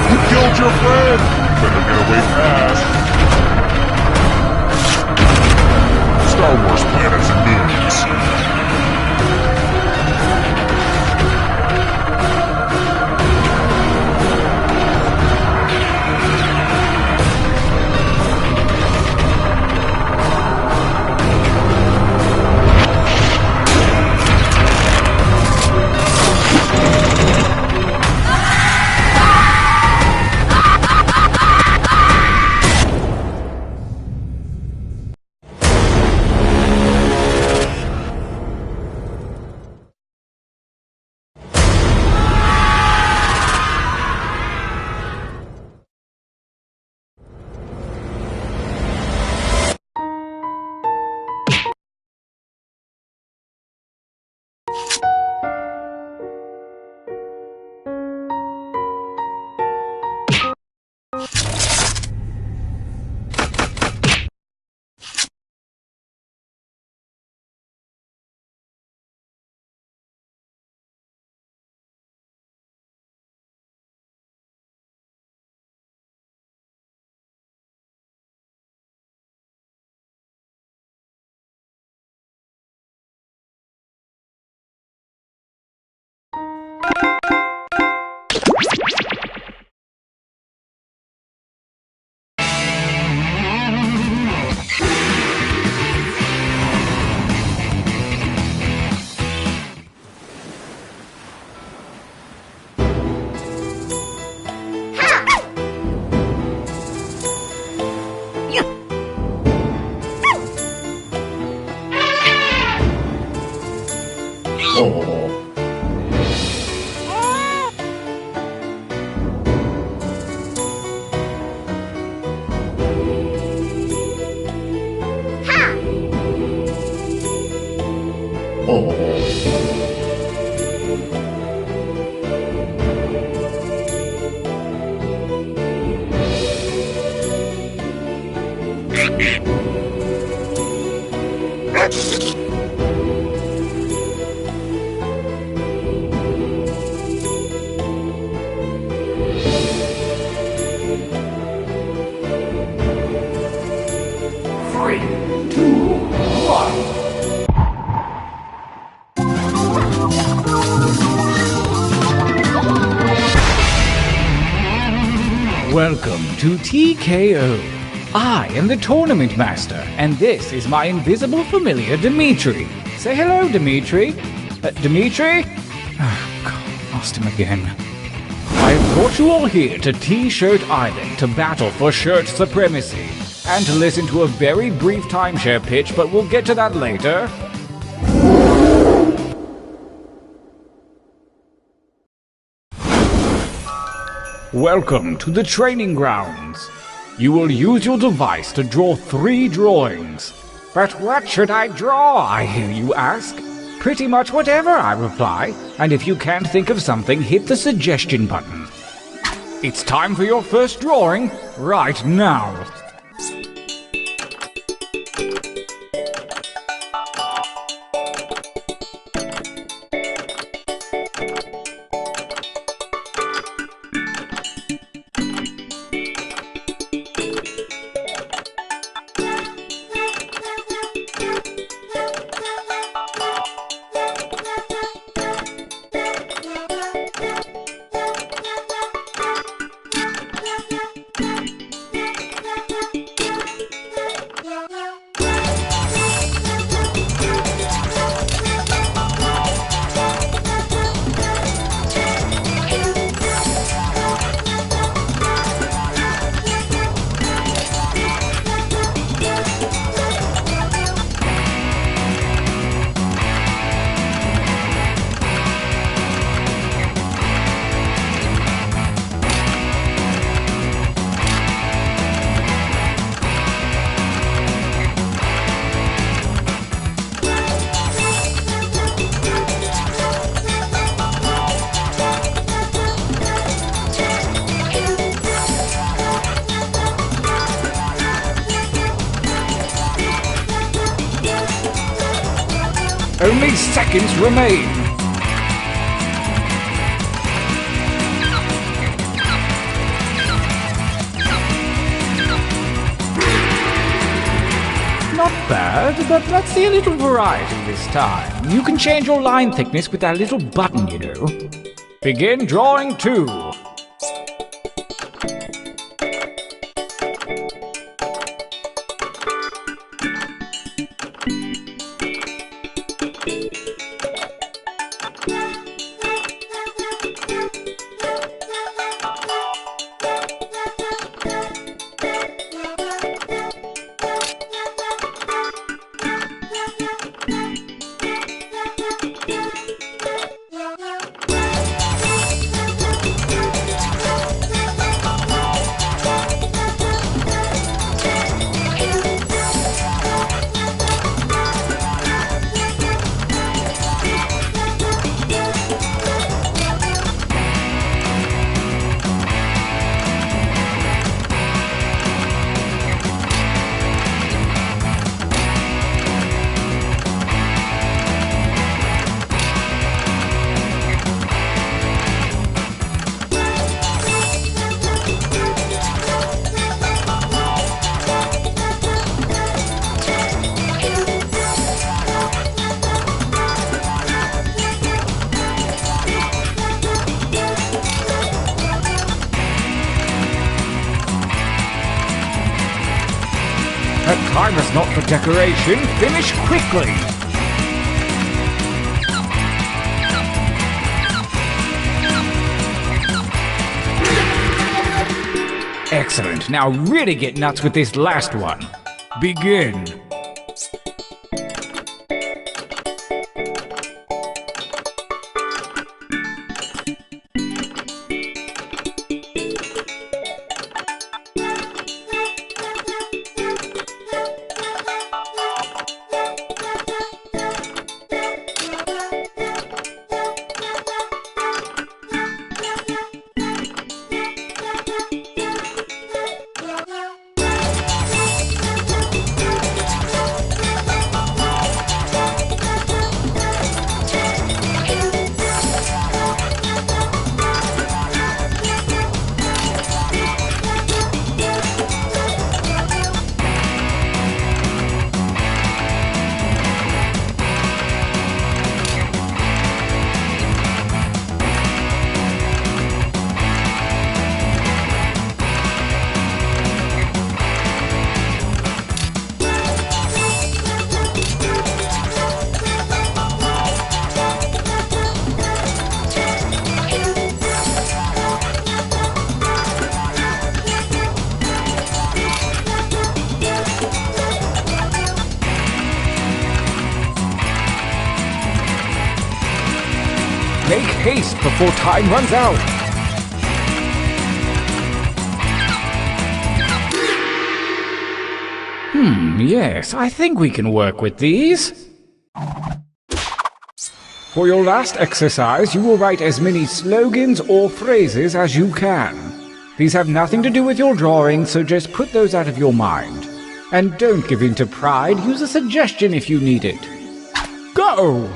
You killed your friend! Better get away fast. Star Wars planets and moons. Welcome to TKO. I am the Tournament Master, and this is my invisible familiar, Dimitri. Say hello, Dimitri. Dimitri? Oh, God, lost him again. I've brought you all here to T-Shirt Island to battle for shirt supremacy, and to listen to a very brief timeshare pitch, but we'll get to that later. Welcome to the training grounds. You will use your device to draw 3 drawings. But what should I draw, I hear you ask? Pretty much whatever, I reply. And if you can't think of something, hit the suggestion button. It's time for your first drawing, right now. Only seconds remain. Not bad, but let's see a little variety this time. You can change your line thickness with that little button, you know. Begin drawing 2. That time is not for decoration. Finish quickly. Excellent. Now really get nuts with this last one. Begin. Make haste before time runs out! Yes, I think we can work with these. For your last exercise, you will write as many slogans or phrases as you can. These have nothing to do with your drawing, so just put those out of your mind. And don't give in to pride, use a suggestion if you need it. Go!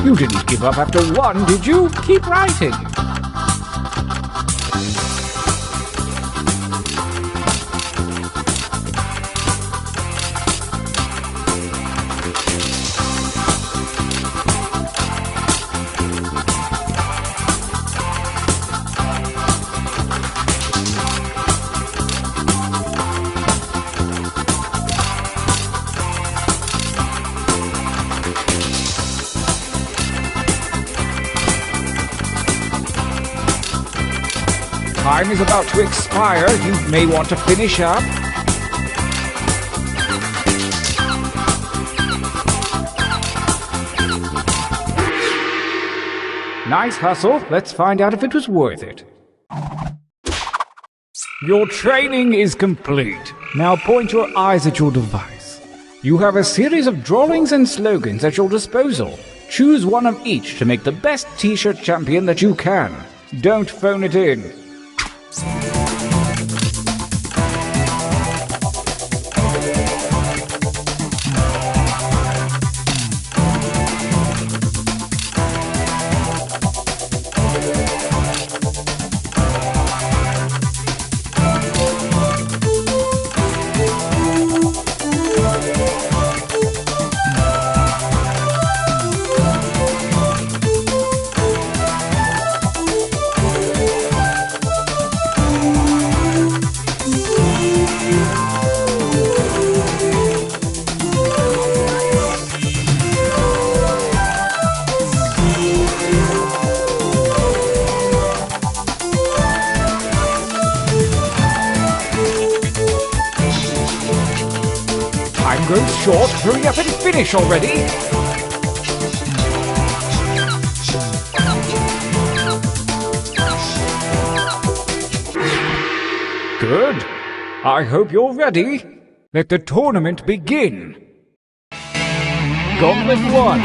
You didn't give up after one, did you? Keep writing. Time is about to expire. You may want to finish up. Nice hustle. Let's find out if it was worth it. Your training is complete. Now point your eyes at your device. You have a series of drawings and slogans at your disposal. Choose one of each to make the best t-shirt champion that you can. Don't phone it in. Time grows short. Hurry up and finish already. Good. I hope you're ready. Let the tournament begin. Gauntlet 1.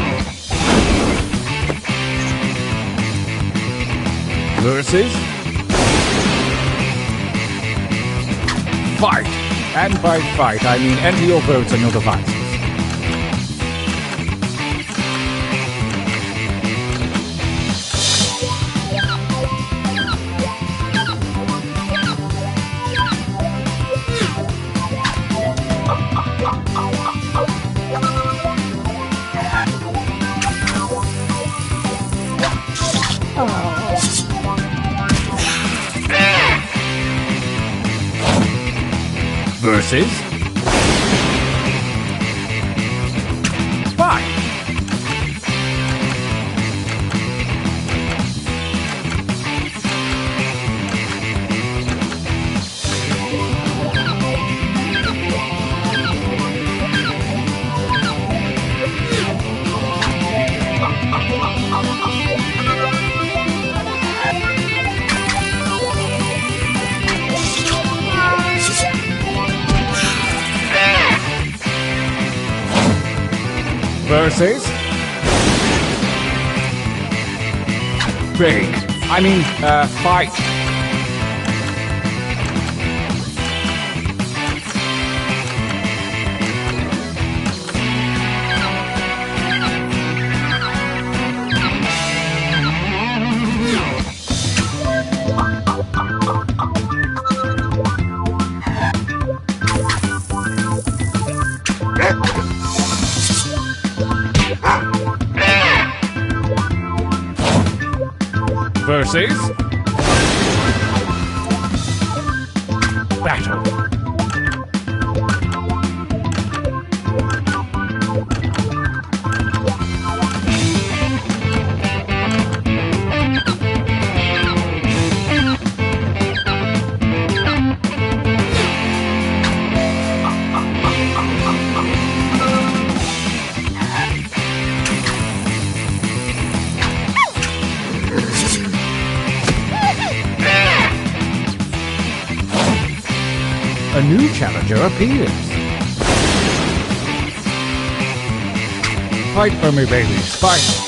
Versus... Fight! And by fight, I mean enter your votes on your devices. Versus... Fight! Versus... Break. Fight. Versus... Battle. A new challenger appears. Fight for me, babies. Fight!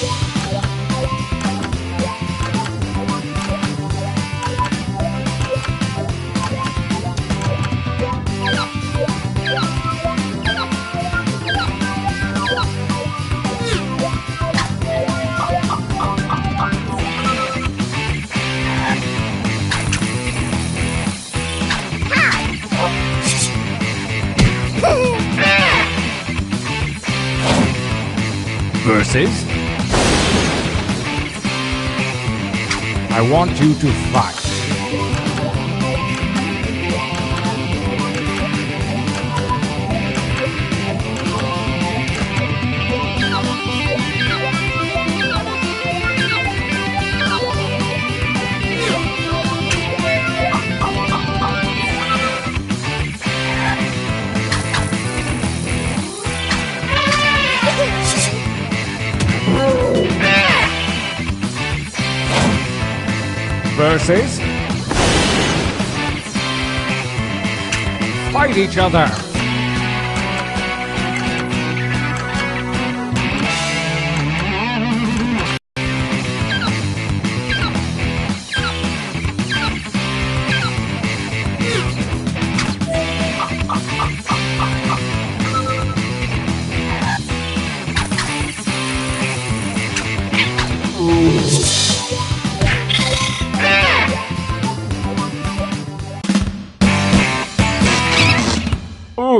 Versus... I want you to fight. Versus... Fight each other!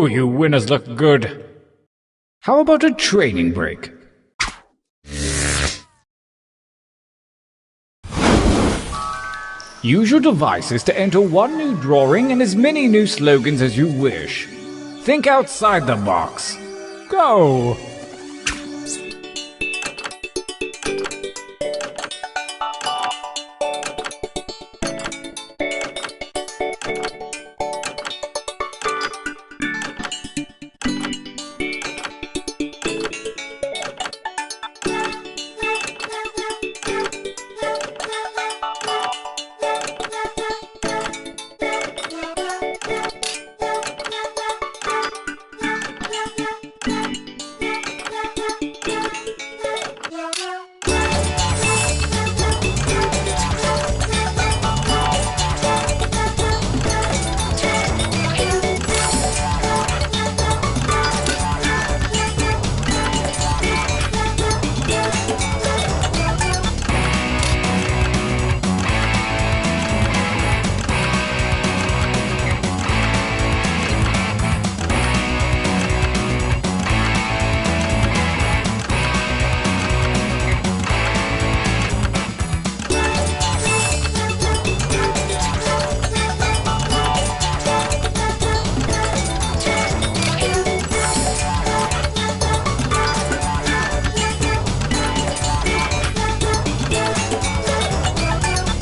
Ooh, you winners look good. How about a training break? Use your devices to enter one new drawing and as many new slogans as you wish. Think outside the box. Go!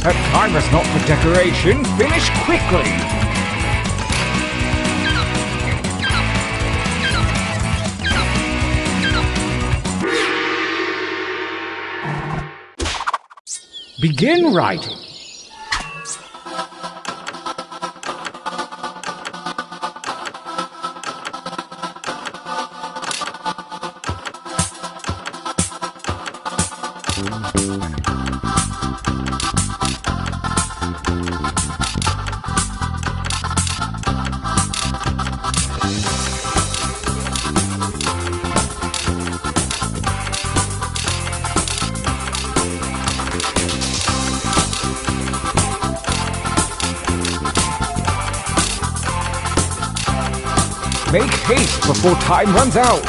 That time is not for decoration. Finish quickly! Begin writing. Make haste before time runs out!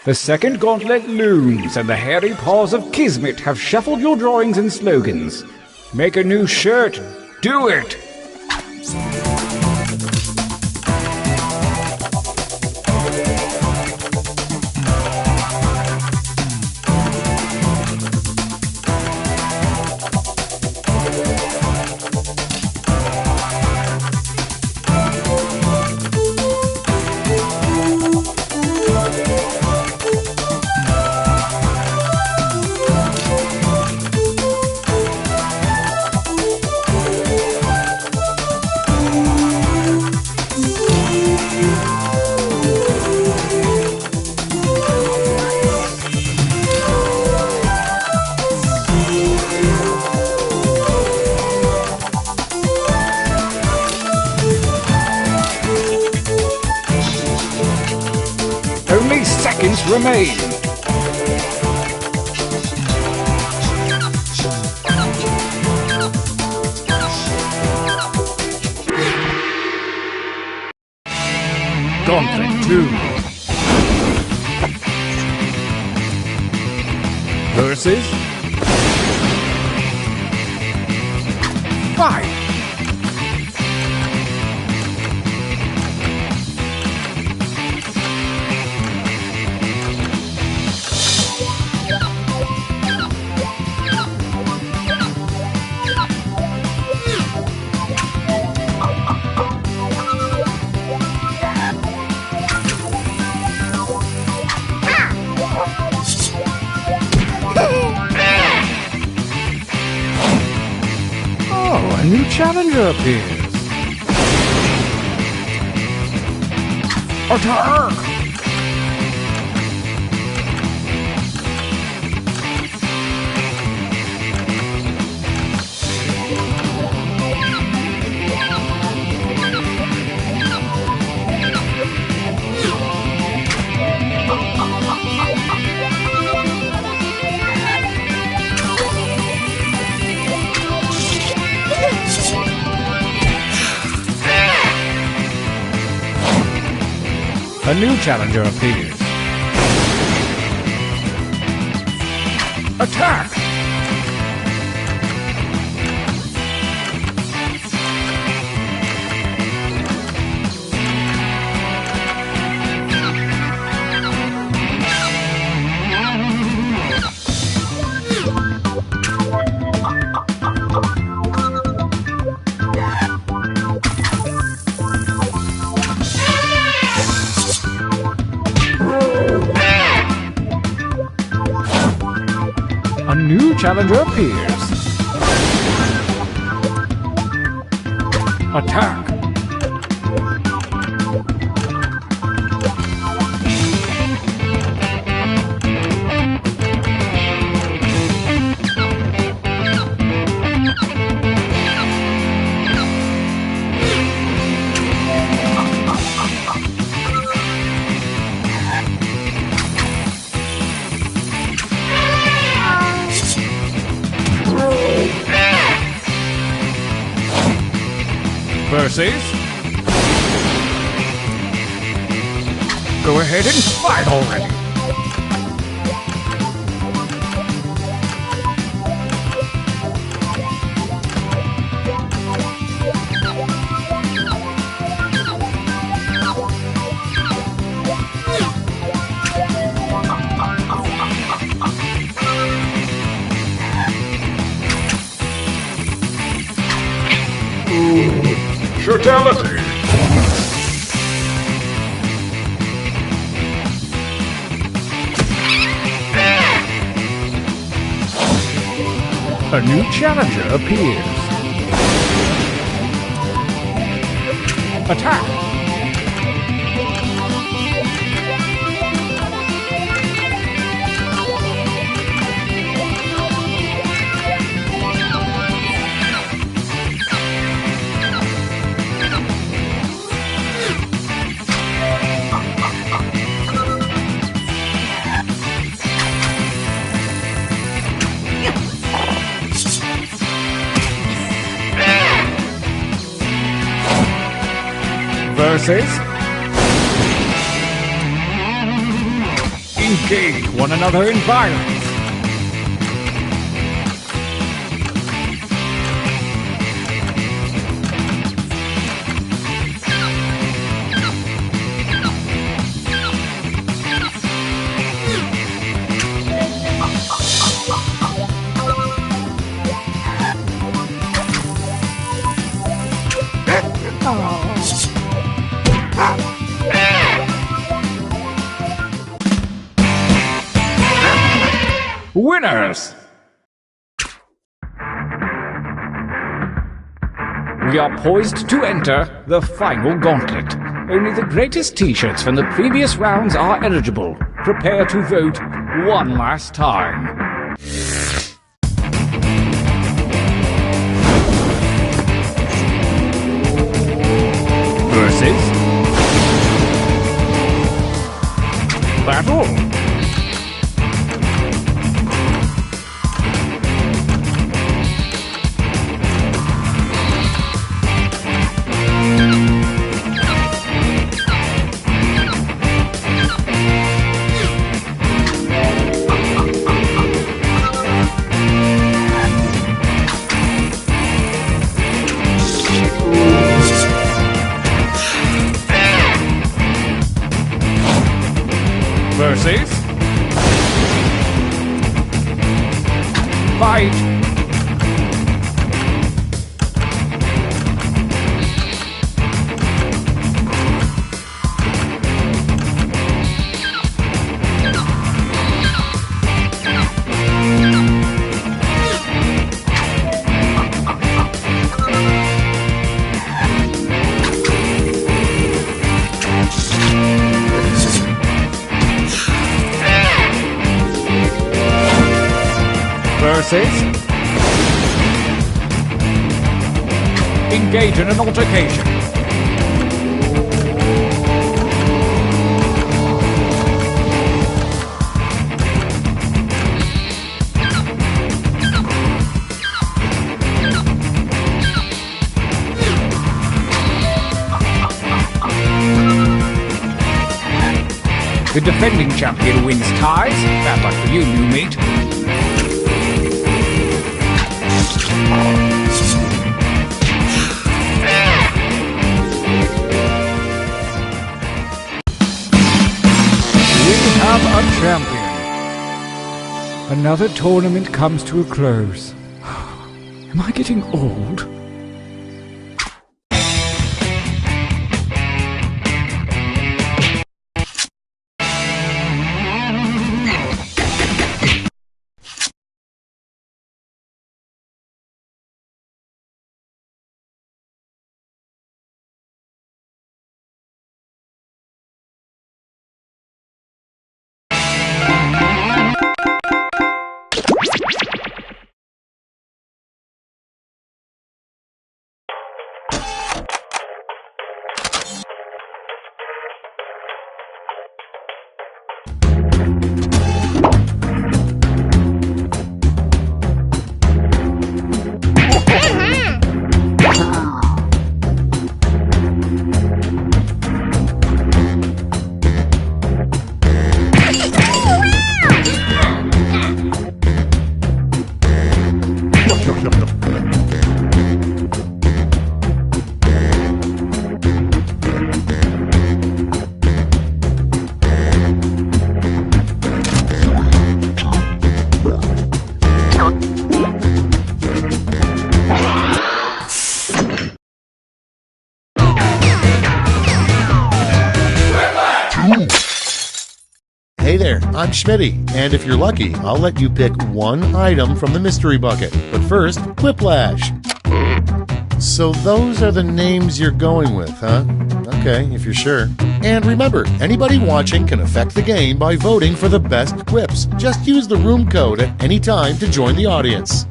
The second gauntlet looms, and the hairy paws of Kismet have shuffled your drawings and slogans. Make a new shirt! Do it! Only seconds remain. Gauntlet 2 versus 5. A new challenger appears. Attack! A new challenger appears. Attack! A new challenger appears. Attack! Versus. Go ahead and fight already. Fatality! A new challenger appears. Attack! Versus. Engage one another in violence. Winners! We are poised to enter the final gauntlet. Only the greatest t-shirts from the previous rounds are eligible. Prepare to vote one last time. Versus Battle. Versus Fight. Versus engage in an altercation. defending champion wins ties. Bad luck for you, new mate. We have a champion. Another tournament comes to a close. Am I getting old? Hey there, I'm Schmitty, and if you're lucky, I'll let you pick one item from the mystery bucket. But first, Whiplash. So those are the names you're going with, huh? Okay, if you're sure. And remember, anybody watching can affect the game by voting for the best quips. Just use the room code at any time to join the audience.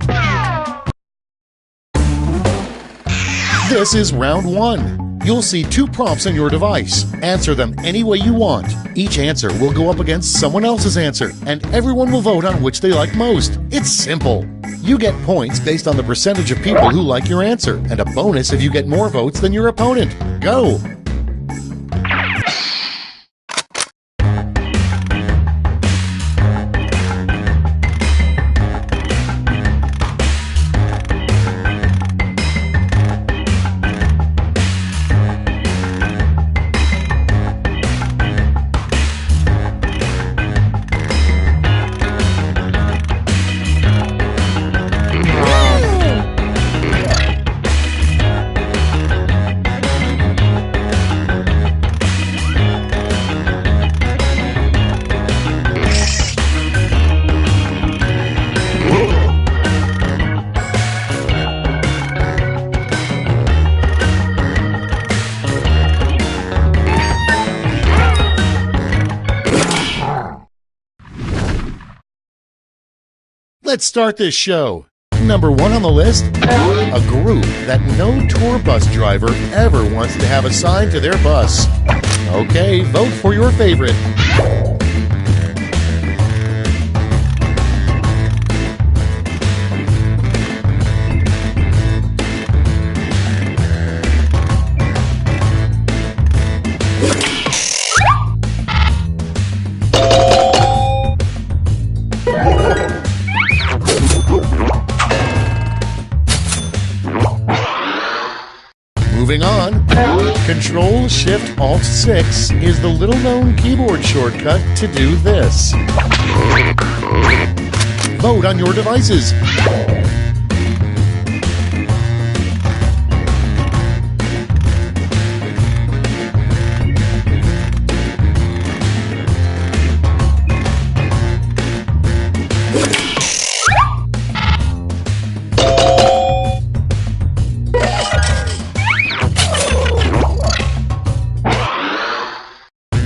This is round 1. You'll see 2 prompts on your device. Answer them any way you want. Each answer will go up against someone else's answer, and everyone will vote on which they like most. It's simple. You get points based on the percentage of people who like your answer, and a bonus if you get more votes than your opponent. Go! Let's start this show. Number 1 on the list, a group that no tour bus driver ever wants to have assigned to their bus. Okay, vote for your favorite. Moving on, Control-Shift-Alt-6 is the little-known keyboard shortcut to do this. Vote on your devices.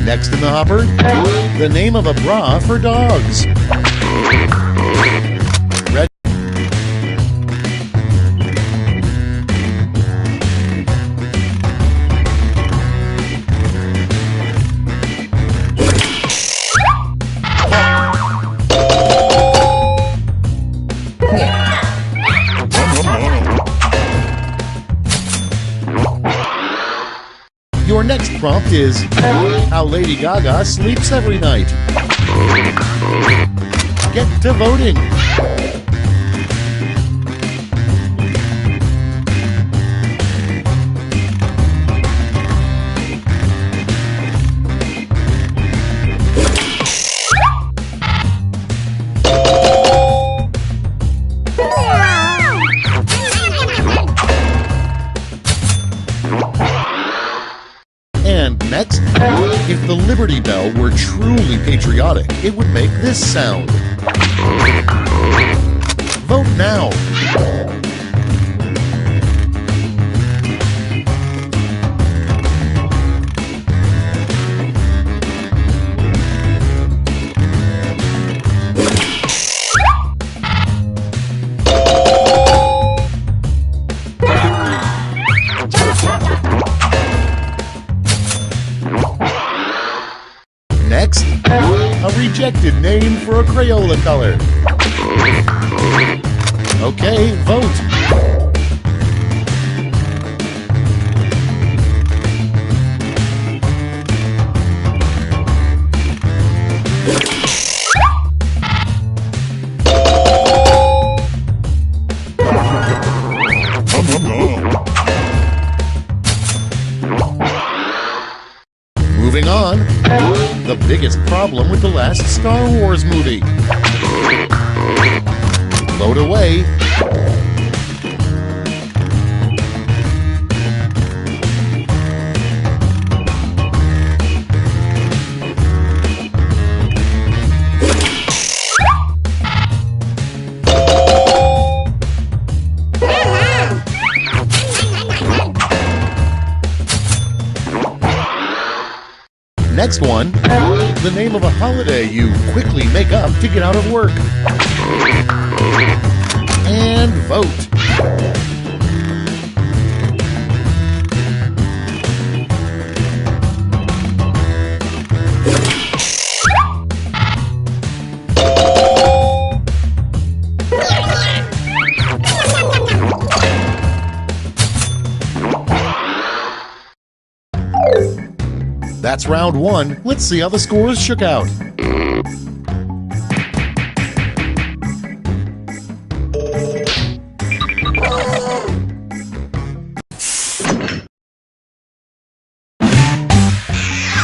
Next in the hopper, the name of a bra for dogs. Red. Your next prompt is how Lady Gaga sleeps every night. Get to voting. And next, if the Liberty Bell were truly patriotic, it would make this sound. Vote now. Next, a rejected name for a Crayola color. Okay, vote. Moving on, the biggest problem with the last Star Wars movie. Load away. Next one, the name of a holiday you quickly make up to get out of work. And vote. That's round one. Let's see how the scores shook out.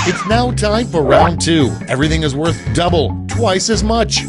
It's now time for round two. Everything is worth double, twice as much.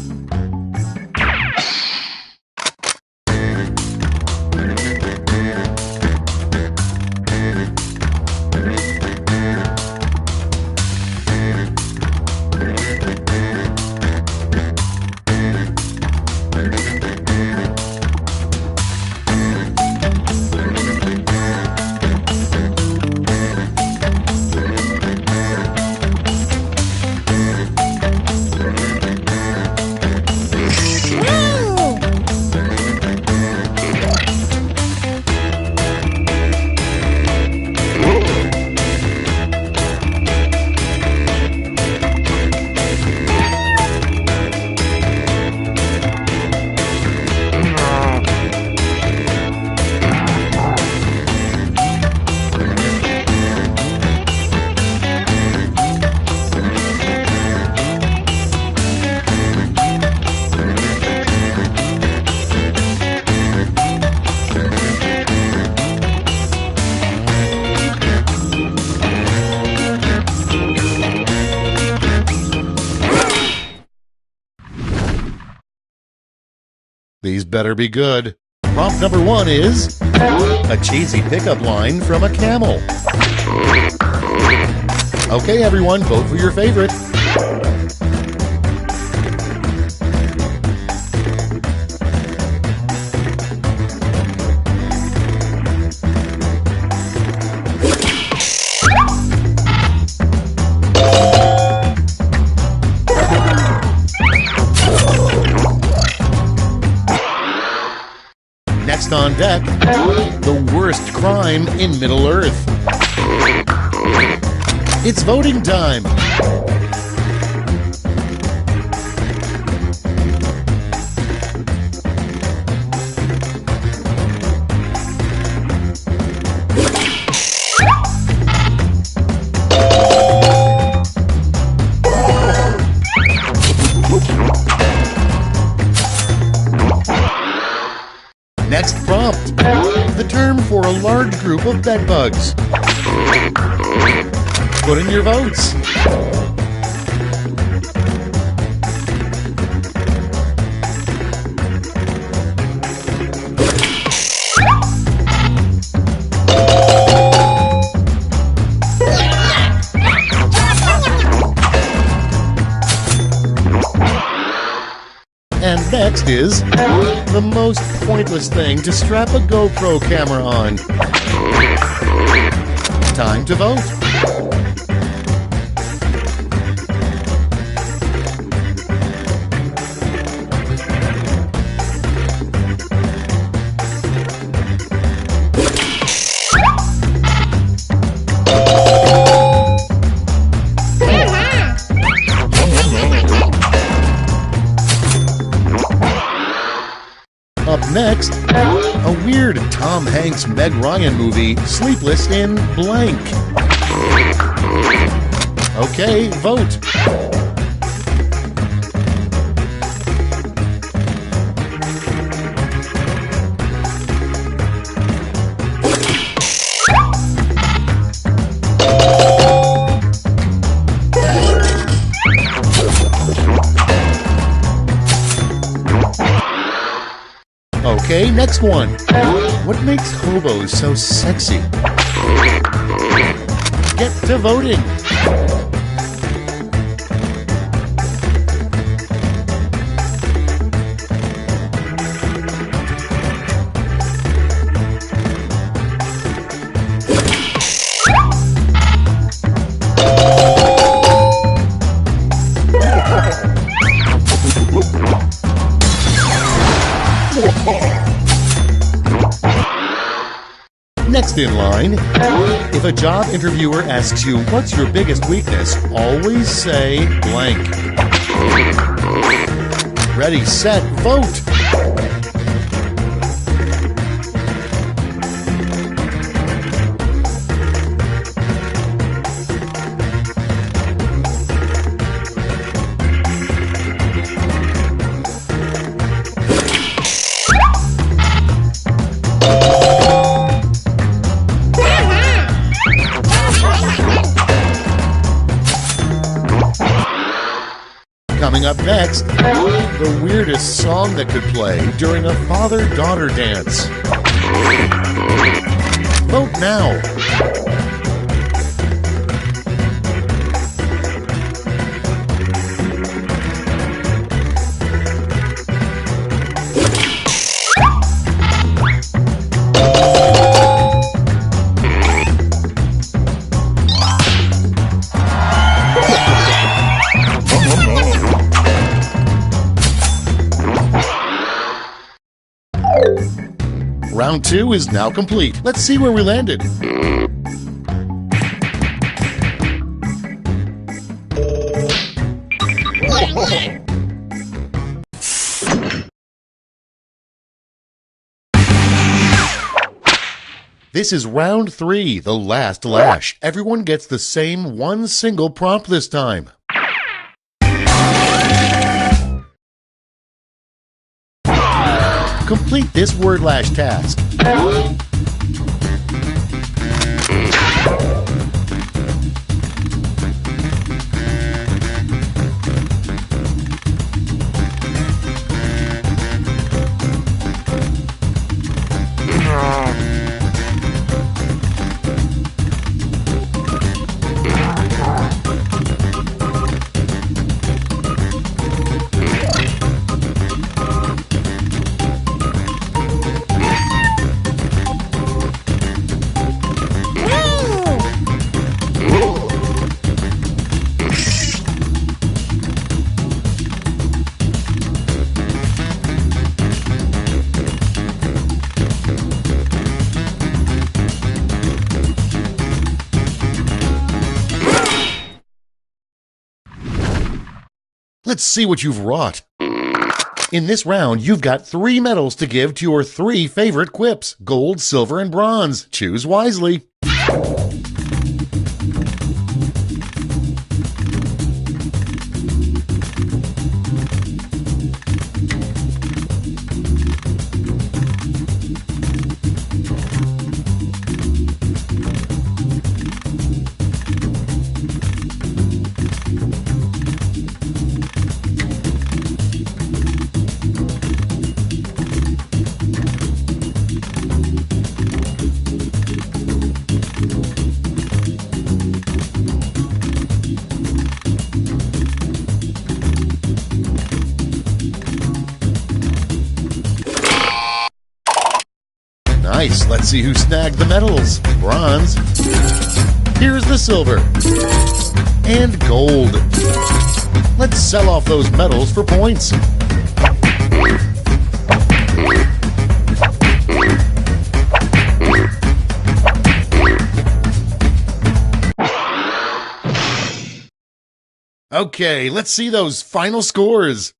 These better be good. Prompt number one is a cheesy pickup line from a camel. Okay, everyone, vote for your favorite. Next on deck, the worst crime in Middle-earth. It's voting time. group of bedbugs. Put in your votes. And next is the most pointless thing to strap a GoPro camera on. Time to vote. Up next, a weird Tom Hanks Meg Ryan movie, Sleepless in Blank. Okay, vote. Okay, next one. What makes hobos so sexy? Get to voting. Next in line, if a job interviewer asks you, what's your biggest weakness, always say blank. Ready, set, vote! Coming up next, the weirdest song that could play during a father-daughter dance. Vote now. Round 2 is now complete. Let's see where we landed. This is round 3, the last lash. Everyone gets the same one single prompt this time. Complete this word lash task. Let's see what you've wrought. In this round, you've got 3 medals to give to your 3 favorite quips: gold, silver, and bronze. Choose wisely. Nice. Let's see who snagged the medals. Bronze. Here's the silver. And gold. Let's sell off those medals for points. Okay, let's see those final scores.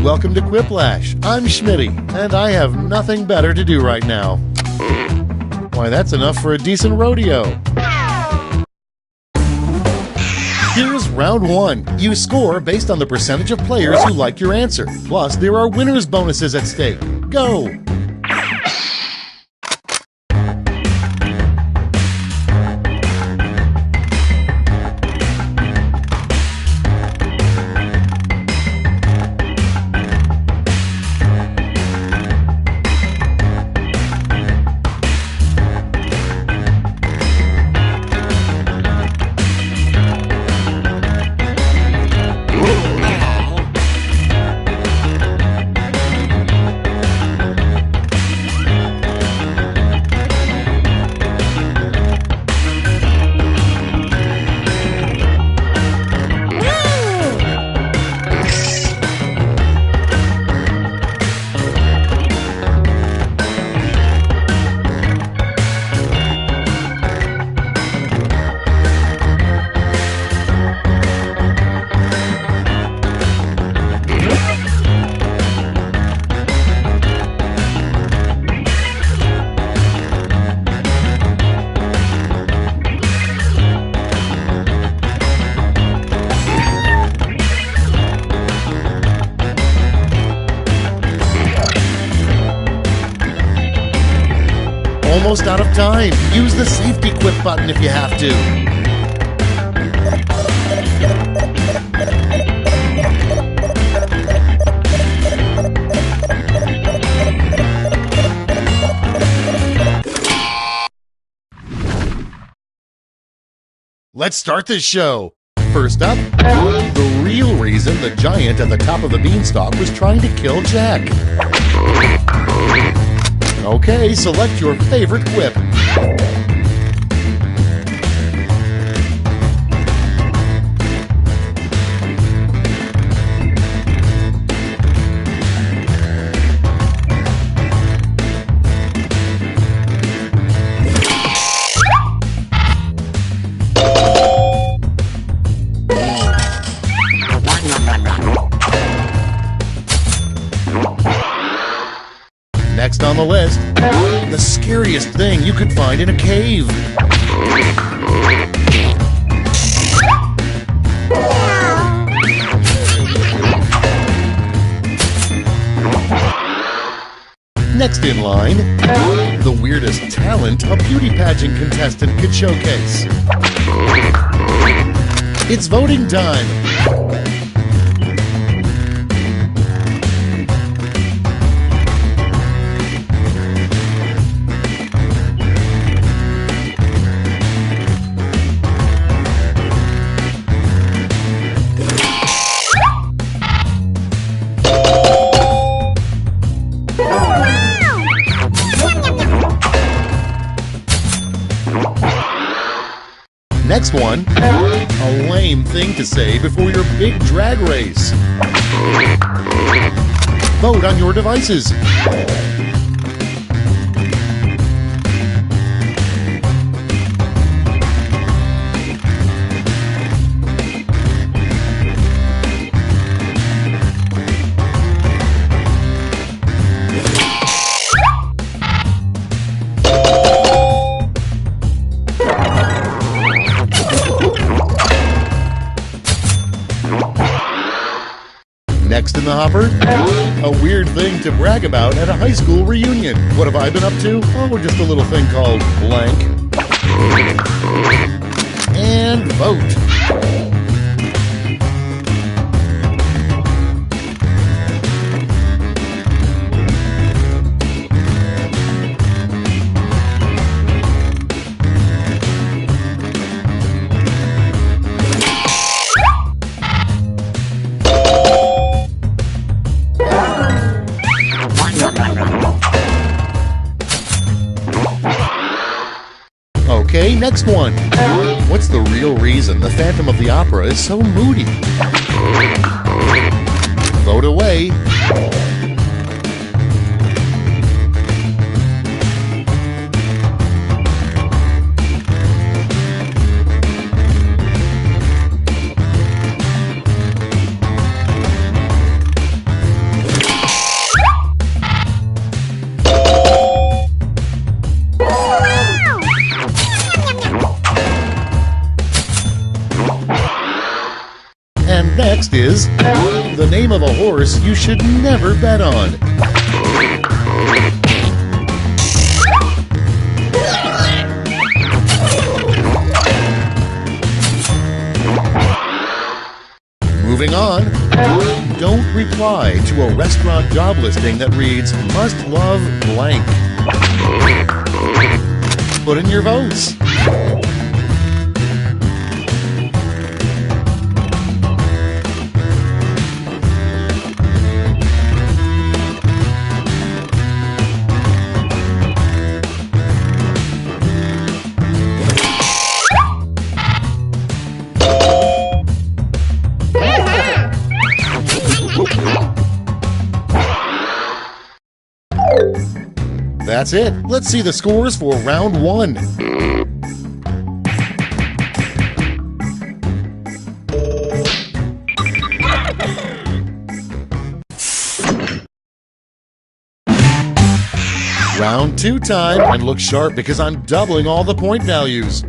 Welcome to Quiplash. I'm Schmitty, and I have nothing better to do right now. Why, that's enough for a decent rodeo. Here's round one. You score based on the percentage of players who like your answer. Plus, there are winner's bonuses at stake. Go! Almost out of time. Use the safety quit button if you have to. Let's start this show. First up, the real reason the giant at the top of the beanstalk was trying to kill Jack. Okay, select your favorite quip. Next on the list, the scariest thing you could find in a cave. Next in line, the weirdest talent a beauty pageant contestant could showcase. It's voting time. Next one, a lame thing to say before your big drag race. Vote on your devices. Next in the hopper, a weird thing to brag about at a high school reunion. What have I been up to? Oh, just a little thing called blank. And vote. Okay, next one. What's the real reason the Phantom of the Opera is so moody? Vote away. And next is the name of a horse you should never bet on. Moving on, don't reply to a restaurant job listing that reads, "Must love blank." Put in your votes. That's it. Let's see the scores for round one. Round two time, and look sharp because I'm doubling all the point values.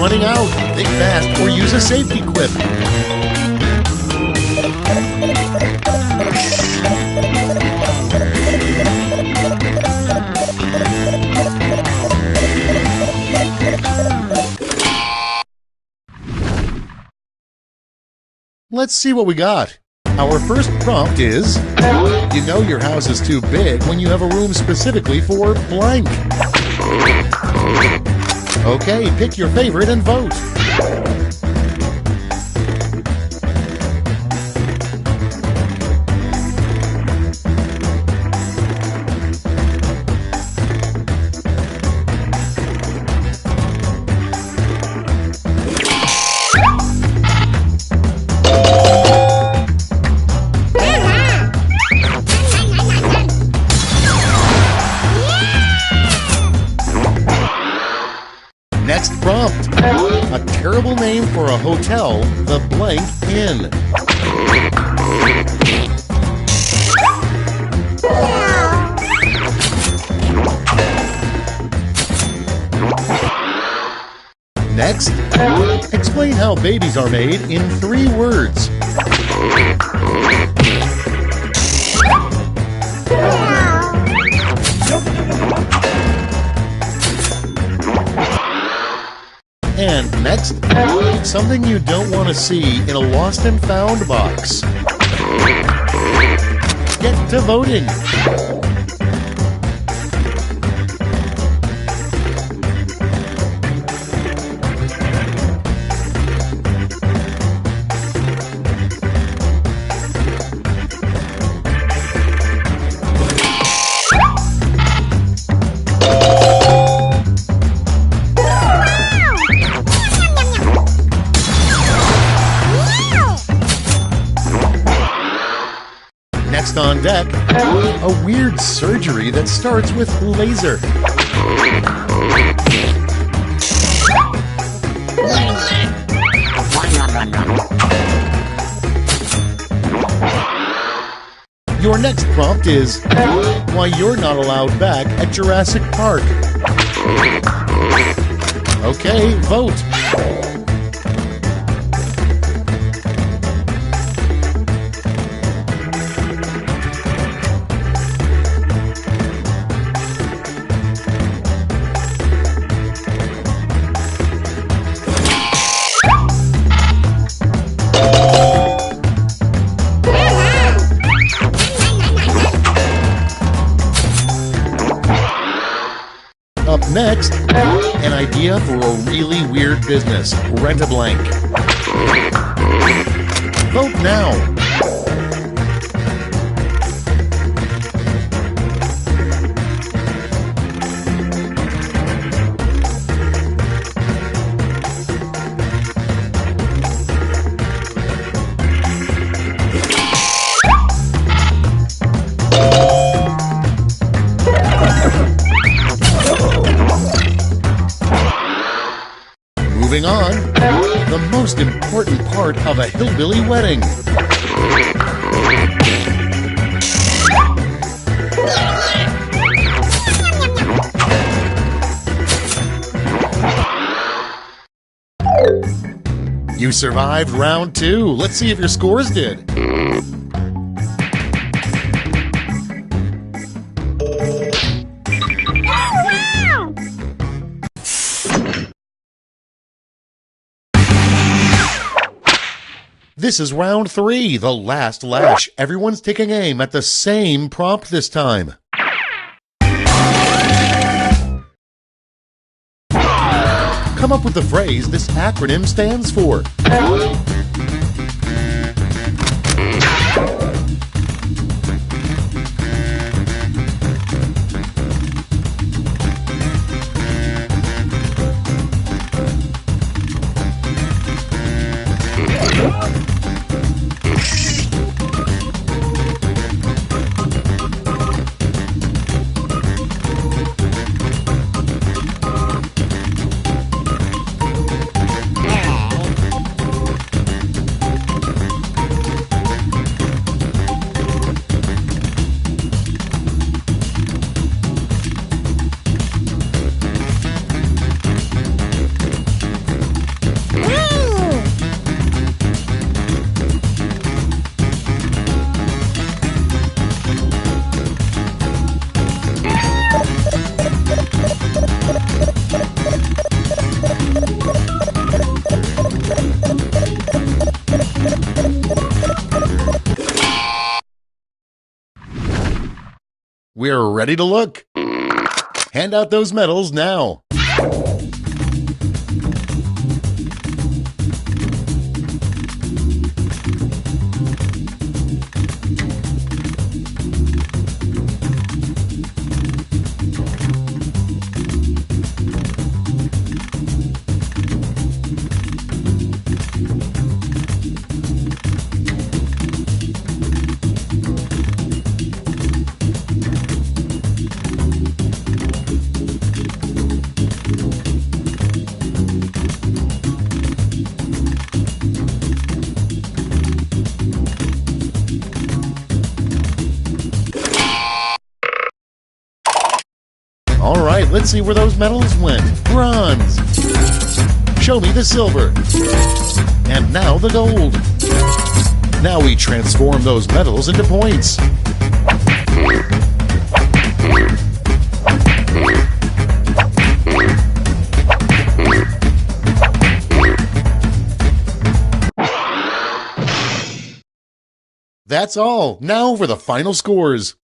running out. Think fast or use a safety quip. Let's see what we got. Our first prompt is, you know your house is too big when you have a room specifically for blank. Okay, pick your favorite and vote. Next prompt. A terrible name for a hotel, the blank inn. Next, explain how babies are made in 3 words. And next, something you don't want to see in a lost and found box. Get to voting. Next on deck, a weird surgery that starts with laser. Your next prompt is why you're not allowed back at Jurassic Park. Okay, vote. Up next, an idea for a really weird business. Rent a blank. Vote now. Moving on, the most important part of a hillbilly wedding. You survived round 2. Let's see if your scores did. This is round 3, the last lash. Everyone's taking aim at the same prompt this time. Come up with the phrase this acronym stands for. We're ready to look. Hand out those medals now. All right, let's see where those medals went. Bronze. Show me the silver. And now the gold. Now we transform those medals into points. That's all. Now for the final scores.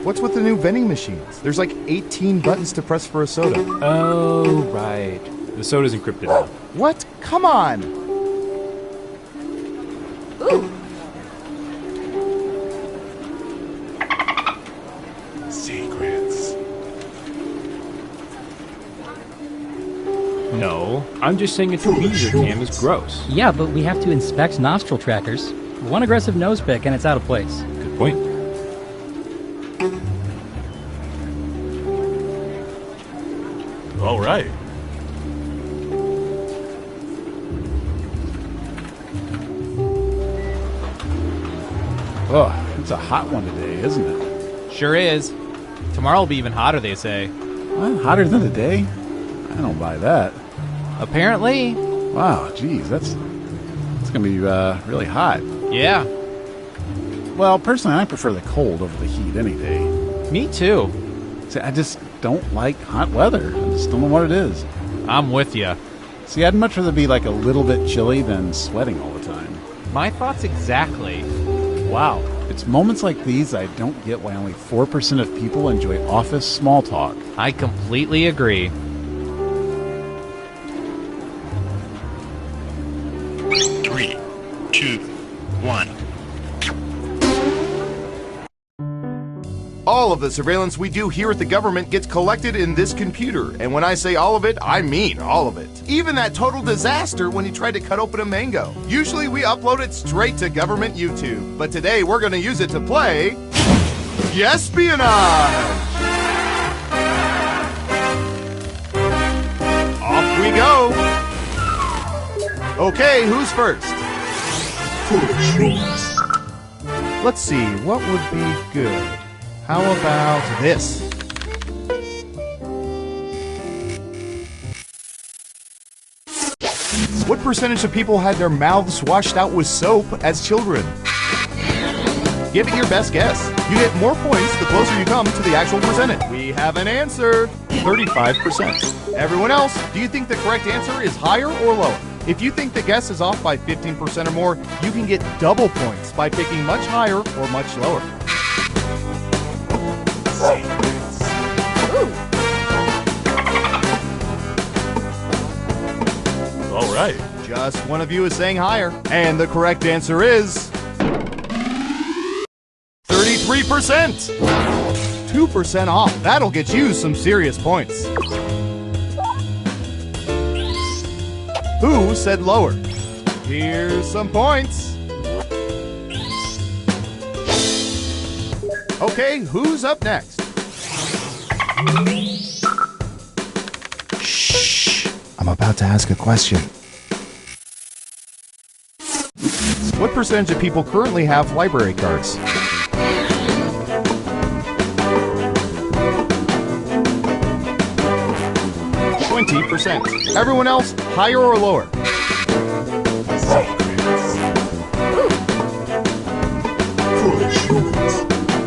What's with the new vending machines? There's like 18 buttons to press for a soda. Oh, right. The soda's encrypted now. What? Come on! Ooh. Secrets. No, I'm just saying a tweezer cam is gross. Yeah, but we have to inspect nostril trackers. One aggressive nose pick and it's out of place. Good point. All right. Oh, it's a hot one today, isn't it? Sure is. Tomorrow will be even hotter, they say. Well, hotter than today? I don't buy that. Apparently. Wow, geez, that's gonna be really hot. Yeah. Well, personally, I prefer the cold over the heat any day. Me too. See, I just don't like hot weather. I just don't know what it is. I'm with you. See, I'd much rather be like a little bit chilly than sweating all the time. My thoughts exactly. Wow. It's moments like these I don't get why only 4% of people enjoy office small talk. I completely agree. Three, two, one. All of the surveillance we do here at the government gets collected in this computer. And when I say all of it, I mean all of it. Even that total disaster when he tried to cut open a mango. Usually we upload it straight to government YouTube. But today we're going to use it to play Espionage! Off we go! Okay, who's first? Let's see, what would be good? How about this? What percentage of people had their mouths washed out with soap as children? Give it your best guess. You get more points the closer you come to the actual percentage. We have an answer. 35%. Everyone else, do you think the correct answer is higher or lower? If you think the guess is off by 15% or more, you can get double points by picking much higher or much lower. All right. Just one of you is saying higher. And the correct answer is 33%. 2% off. That'll get you some serious points. Who said lower? Here's some points. Okay, who's up next? Shh. I'm about to ask a question. What percentage of people currently have library cards? %. Everyone else, higher or lower?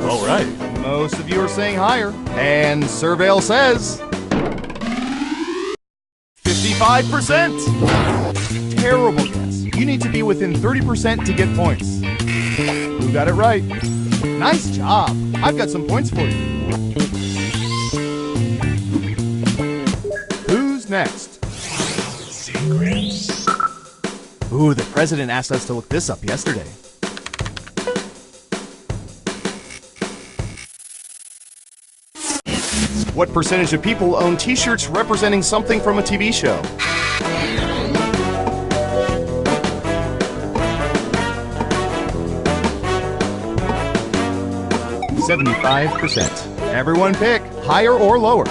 All right. Most of you are saying higher. And Surveil says 55%. Terrible guess. You need to be within 30% to get points. Who got it right? Nice job. I've got some points for you. Who's next? Secrets. Ooh, the president asked us to look this up yesterday. What percentage of people own t-shirts representing something from a TV show? %. Everyone pick higher or lower.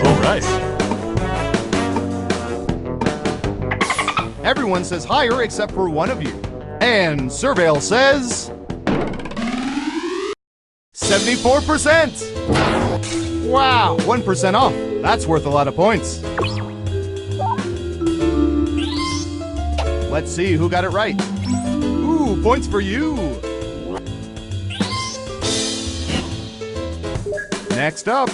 All right. Everyone says higher except for one of you. And Surveil says 74%. Wow, 1% off. That's worth a lot of points. Let's see who got it right. Ooh, points for you. Next up.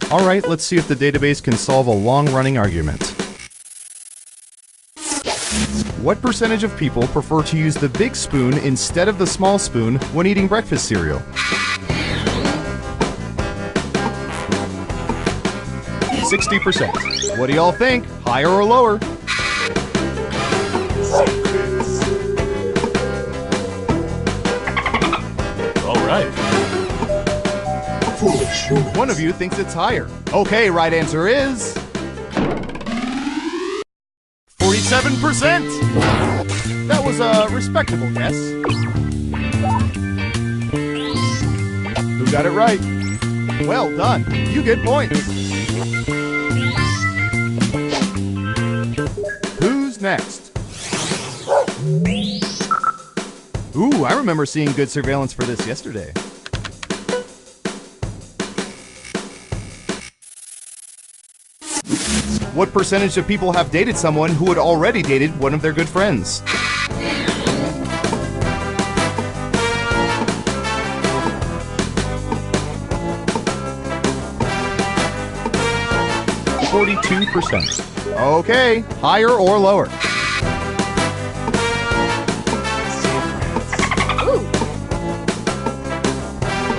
All right, let's see if the database can solve a long-running argument. What percentage of people prefer to use the big spoon instead of the small spoon when eating breakfast cereal? 60%. What do y'all think? Higher or lower? All right. One of you thinks it's higher. Okay, right answer is 47%. That was a respectable guess. Who got it right? Well done. You get points. Who's next? Ooh, I remember seeing good surveillance for this yesterday. What percentage of people have dated someone who had already dated one of their good friends? %. Okay, higher or lower?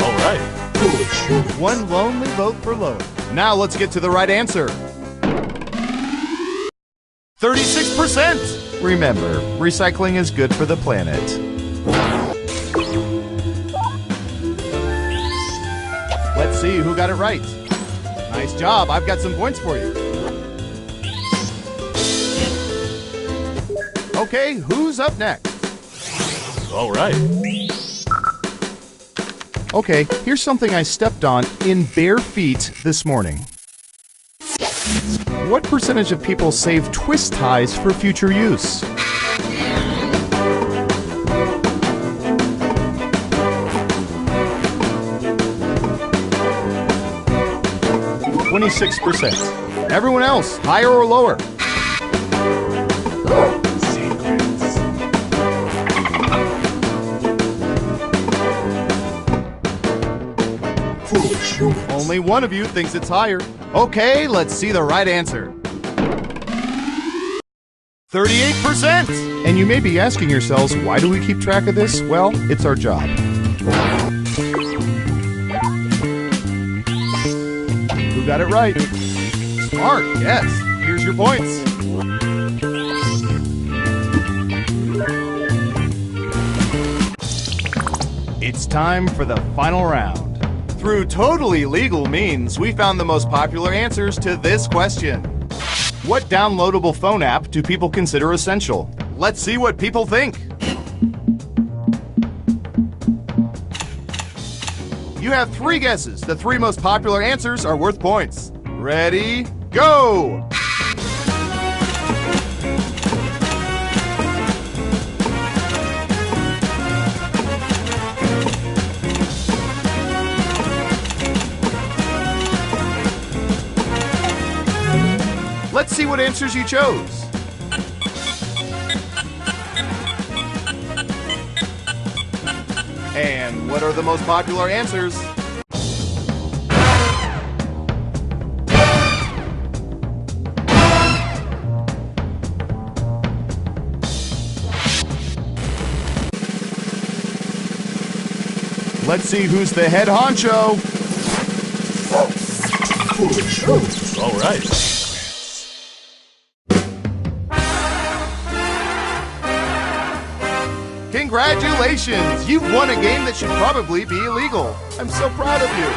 All right. One lonely vote for lower. Now let's get to the right answer. 36%! Remember, recycling is good for the planet. Let's see who got it right. Nice job, I've got some points for you. Okay, who's up next? All right. Okay, here's something I stepped on in bare feet this morning. What percentage of people save twist ties for future use? 26%. Everyone else, higher or lower? Only one of you thinks it's higher. Okay, let's see the right answer. 38%! And you may be asking yourselves, why do we keep track of this? Well, it's our job. Who got it right? Smart, yes. Here's your points. It's time for the final round. Through totally legal means, we found the most popular answers to this question. What downloadable phone app do people consider essential? Let's see what people think. You have 3 guesses. The 3 most popular answers are worth points. Ready, go! Let's see what answers you chose. And what are the most popular answers? Let's see who's the head honcho. All right. Congratulations! You've won a game that should probably be illegal. I'm so proud of you.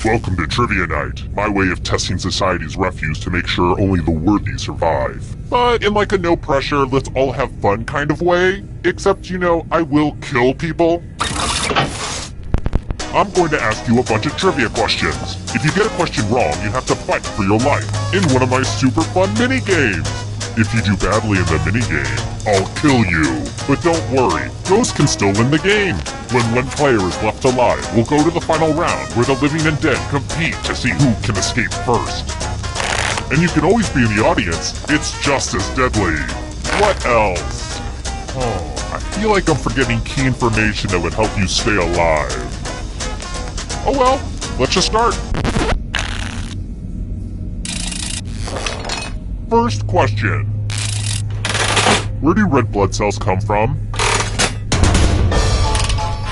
Welcome to Trivia Night, my way of testing society's refuse to make sure only the worthy survive. But in like a no pressure, let's all have fun kind of way. Except, you know, I will kill people. I'm going to ask you a bunch of trivia questions. If you get a question wrong, you have to fight for your life in one of my super fun mini-games. If you do badly in the minigame, I'll kill you. But don't worry, Ghost can still win the game. When one player is left alive, we'll go to the final round where the living and dead compete to see who can escape first. And you can always be in the audience, it's just as deadly. What else? Oh, I feel like I'm forgetting key information that would help you stay alive. Oh well, let's just start. First question. Where do red blood cells come from?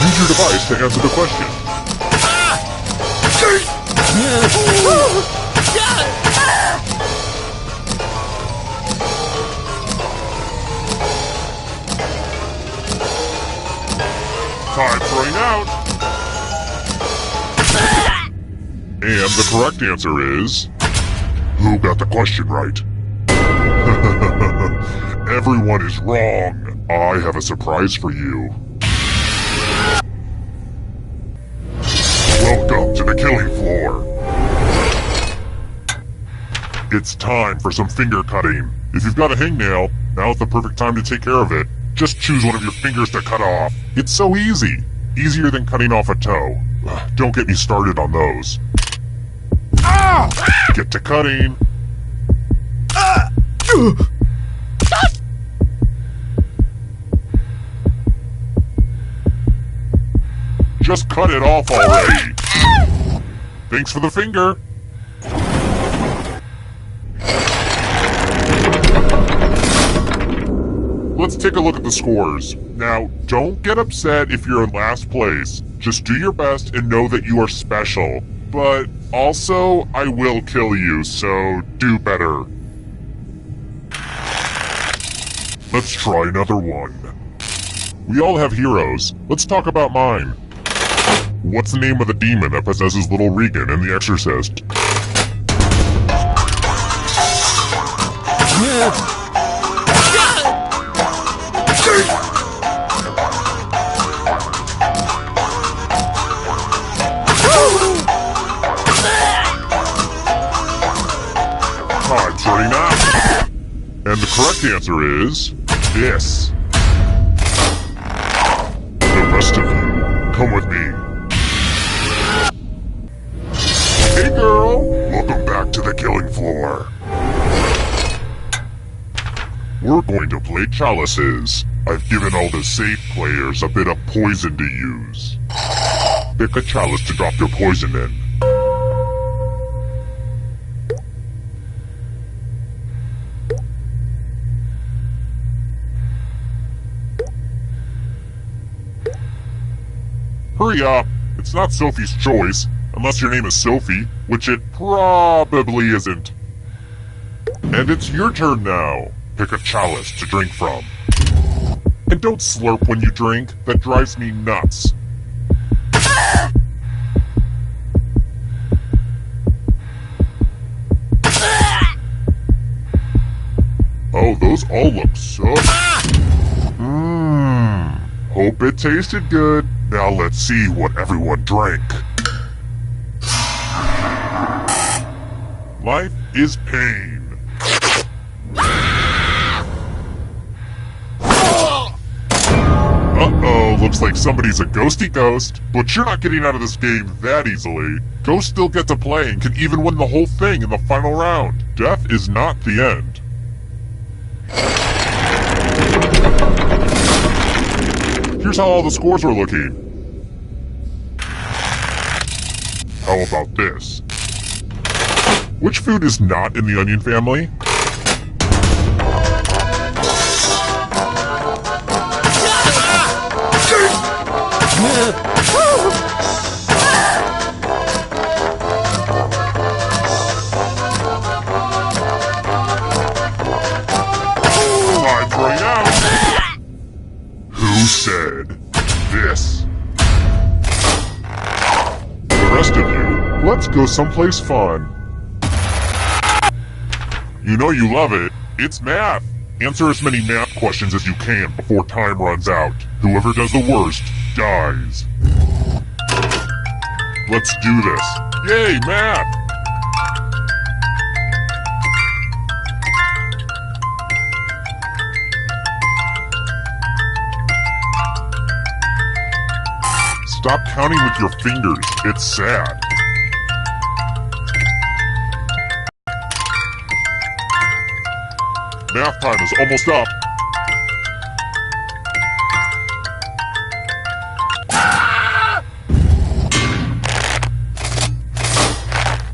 Use your device to answer the question. Time throwing out. And the correct answer is... Who got the question right? Everyone is wrong. I have a surprise for you. Welcome to the killing floor. It's time for some finger cutting. If you've got a hangnail, now's the perfect time to take care of it. Just choose one of your fingers to cut off. It's so easy. Easier than cutting off a toe. Don't get me started on those. Ah! Get to cutting. Just cut it off already. Thanks for the finger. Let's take a look at the scores. Now, don't get upset if you're in last place. Just do your best and know that you are special. But also, I will kill you, so do better. Let's try another one. We all have heroes. Let's talk about mine. What's the name of the demon that possesses little Regan in The Exorcist? Time's running out. And the correct answer is... this. The rest of you, come with me. Hey girl, welcome back to the killing floor. We're going to play chalices. I've given all the safe players a bit of poison to use. Pick a chalice to drop your poison in. Hurry up! It's not Sophie's choice, unless your name is Sophie, which it probably isn't. And it's your turn now. Pick a chalice to drink from. And don't slurp when you drink, that drives me nuts. Oh, those all look so... Hope it tasted good. Now let's see what everyone drank. Life is pain. Uh-oh, looks like somebody's a ghosty ghost. But you're not getting out of this game that easily. Ghosts still get to play and can even win the whole thing in the final round. Death is not the end. Here's how all the scores are looking. How about this? Which food is not in the onion family? Time's running out. Who said this? The rest of you, let's go someplace fun. You know you love it. It's math. Answer as many math questions as you can before time runs out. Whoever does the worst dies. Let's do this. Yay, math! Stop counting with your fingers. It's sad. Math time is almost up.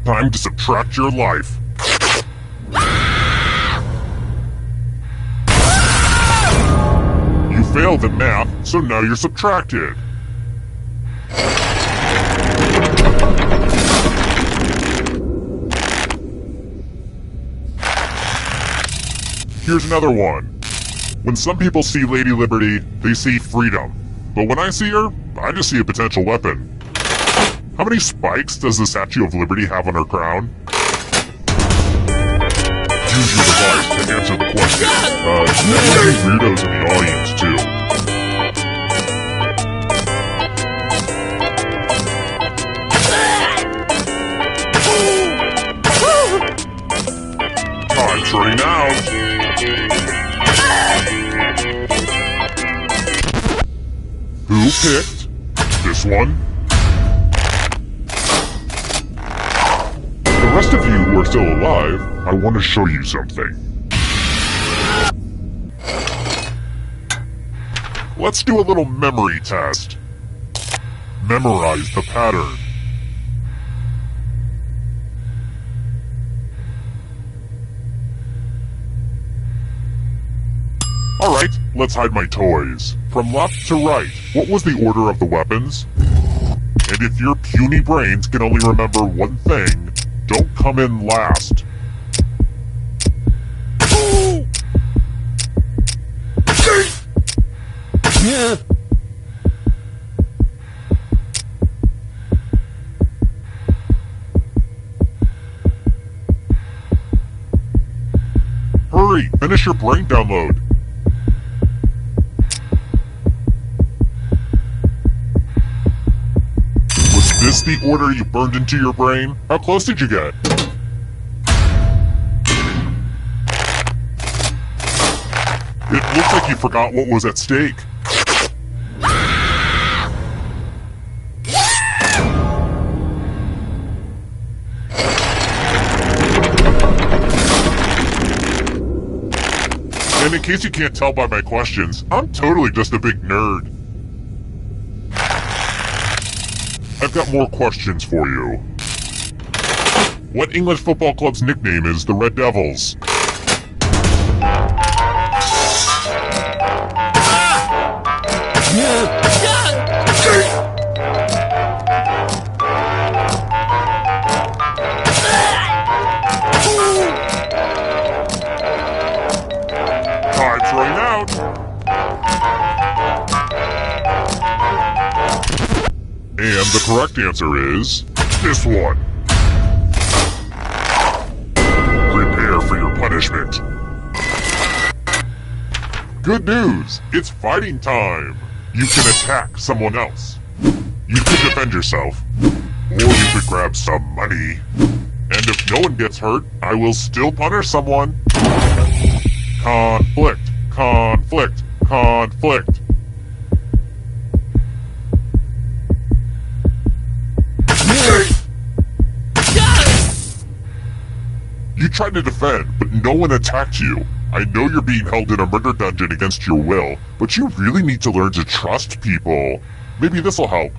Time to subtract your life. You failed at math, so now you're subtracted. Here's another one. When some people see Lady Liberty, they see freedom. but when I see her, I just see a potential weapon. How many spikes does the Statue of Liberty have on her crown? Use your device to answer the question. There may be weirdos in the audience, too. Time's running out. Who picked this one? The rest of you who are still alive, I want to show you something. Let's do a little memory test. Memorize the pattern. Alright, let's hide my toys. From left to right, what was the order of the weapons? And if your puny brains can only remember one thing, don't come in last. Hurry, finish your brain download. Was this the order you burned into your brain? How close did you get? It looks like you forgot what was at stake. And in case you can't tell by my questions, I'm totally just a big nerd. I've got more questions for you. What English football club's nickname is the Red Devils? Time's running out. And the correct answer is this one. Prepare for your punishment. Good news! It's fighting time! You can attack someone else. You could defend yourself. Or you could grab some money. And if no one gets hurt, I will still punish someone. Conflict, conflict, conflict. You tried to defend, but no one attacked you. I know you're being held in a murder dungeon against your will, but you really need to learn to trust people. Maybe this'll help.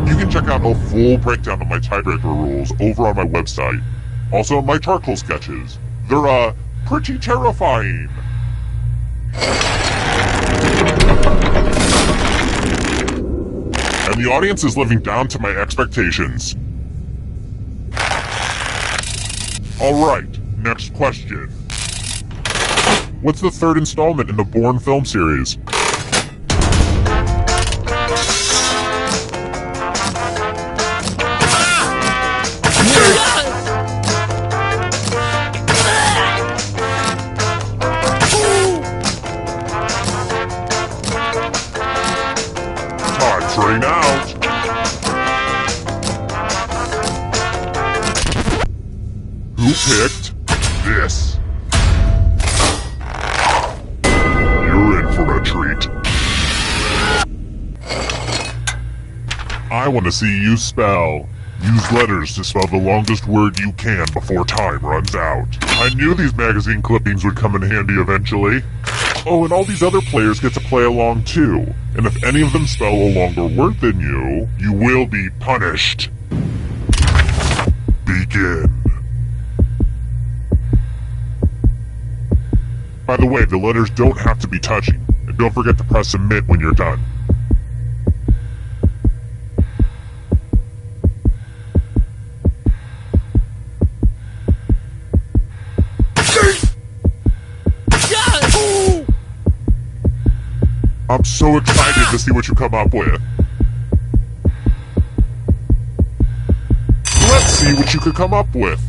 You can check out a full breakdown of my tiebreaker rules over on my website. Also, my charcoal sketches. They're, pretty terrifying. And the audience is living down to my expectations. Alright, next question. What's the third installment in the Bourne film series? Time's running out. Who picked this? You're in for a treat. I want to see you spell. Use letters to spell the longest word you can before time runs out. I knew these magazine clippings would come in handy eventually. Oh, and all these other players get to play along too. And if any of them spell a longer word than you, you will be punished. Begin. By the way, the letters don't have to be touching. And don't forget to press submit when you're done. I'm so excited to see what you come up with. Let's see what you could come up with.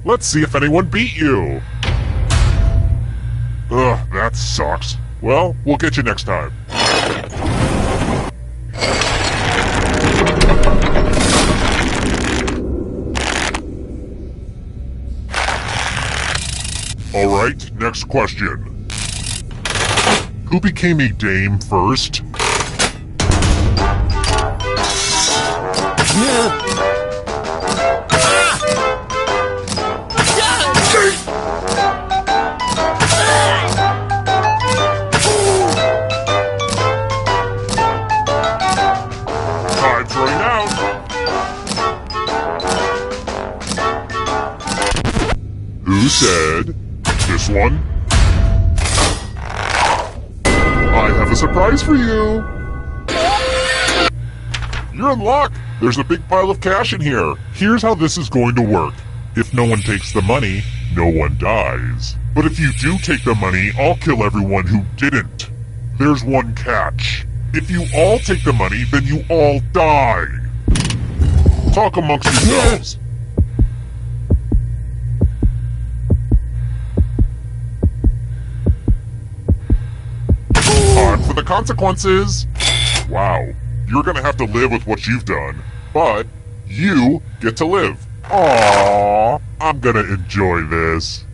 Let's see if anyone beat you. Ugh, that sucks. Well, we'll get you next time. Alright, next question. Who became a dame first? Time's running out. Who said this one? I have a surprise for you. You're in luck. There's a big pile of cash in here. Here's how this is going to work. If no one takes the money, no one dies. But if you do take the money, I'll kill everyone who didn't. There's one catch. If you all take the money, then you all die. Talk amongst yourselves. Time for the consequences. Wow. You're gonna have to live with what you've done, but you get to live. Aww, I'm gonna enjoy this.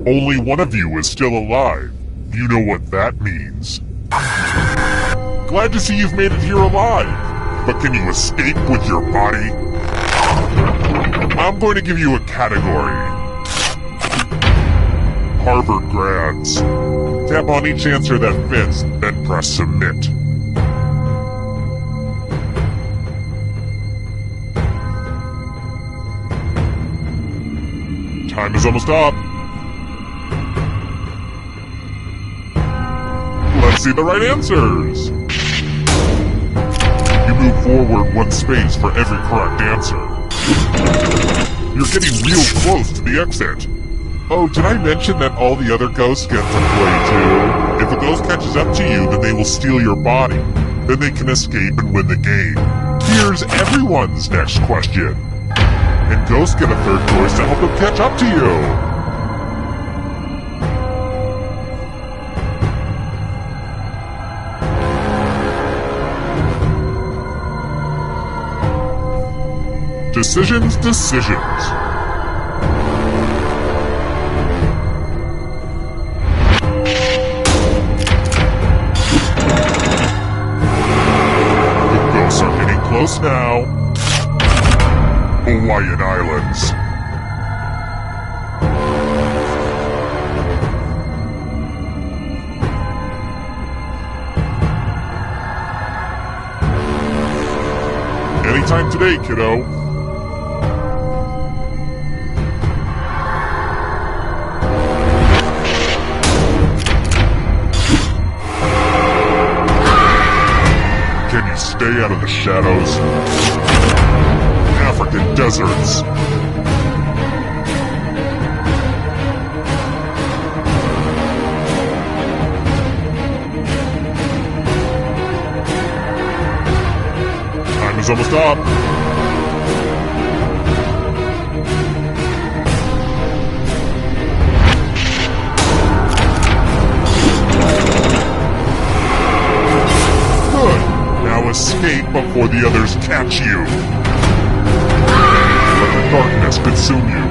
Only one of you is still alive. You know what that means. Glad to see you've made it here alive, but can you escape with your body? I'm going to give you a category. Harvard grads. Tap on each answer that fits, then press submit. Time is almost up. Let's see the right answers. You move forward one space for every correct answer. You're getting real close to the exit. Oh, did I mention that all the other ghosts get to play too? If a ghost catches up to you, then they will steal your body. Then they can escape and win the game. Here's everyone's next question. And ghosts get a third choice to help them catch up to you. Decisions. The ghosts are getting close now. Hawaiian Islands. Anytime today, kiddo. Stay out of the shadows. African deserts. Time is almost up. Escape before the others catch you. Let the darkness consume you.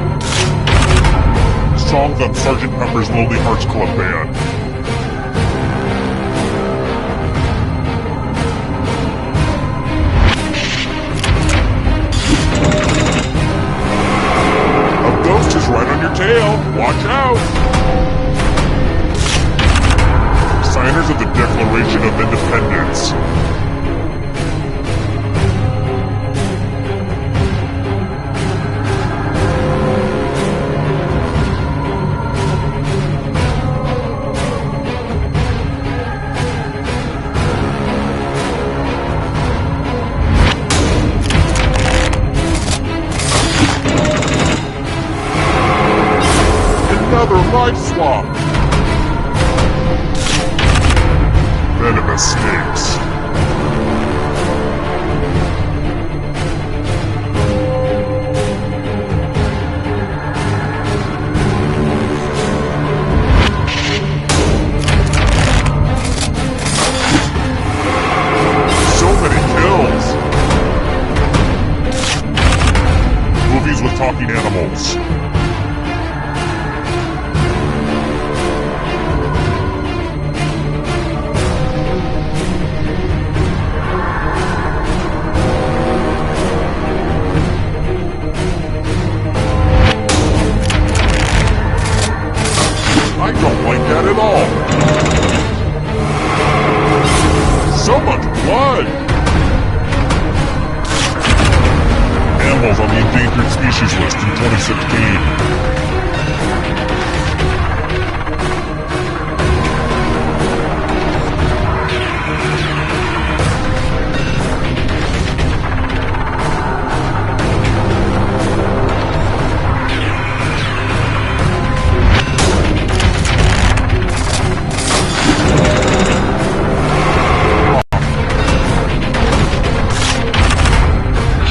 Songs on Sgt. Pepper's Lonely Hearts Club Band. A ghost is right on your tail. Watch out! Signers of the Declaration of Independence. Live swap. Venomous snakes. So many kills. Movies with talking animals. I don't like that at all. So much blood! Animals on the endangered species list in 2016.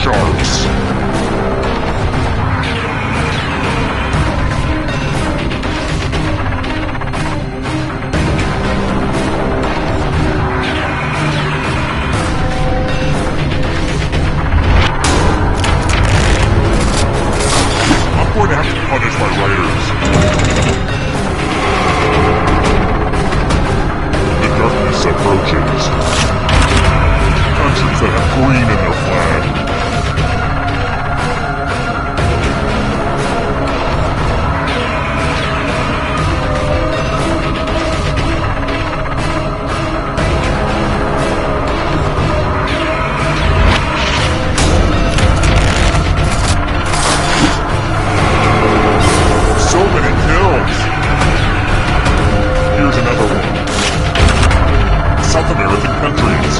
Sharks. I'm going to have to punish my writers. The darkness approaches. Countries that have green in their flag. So many kills! Here's another one. South American countries.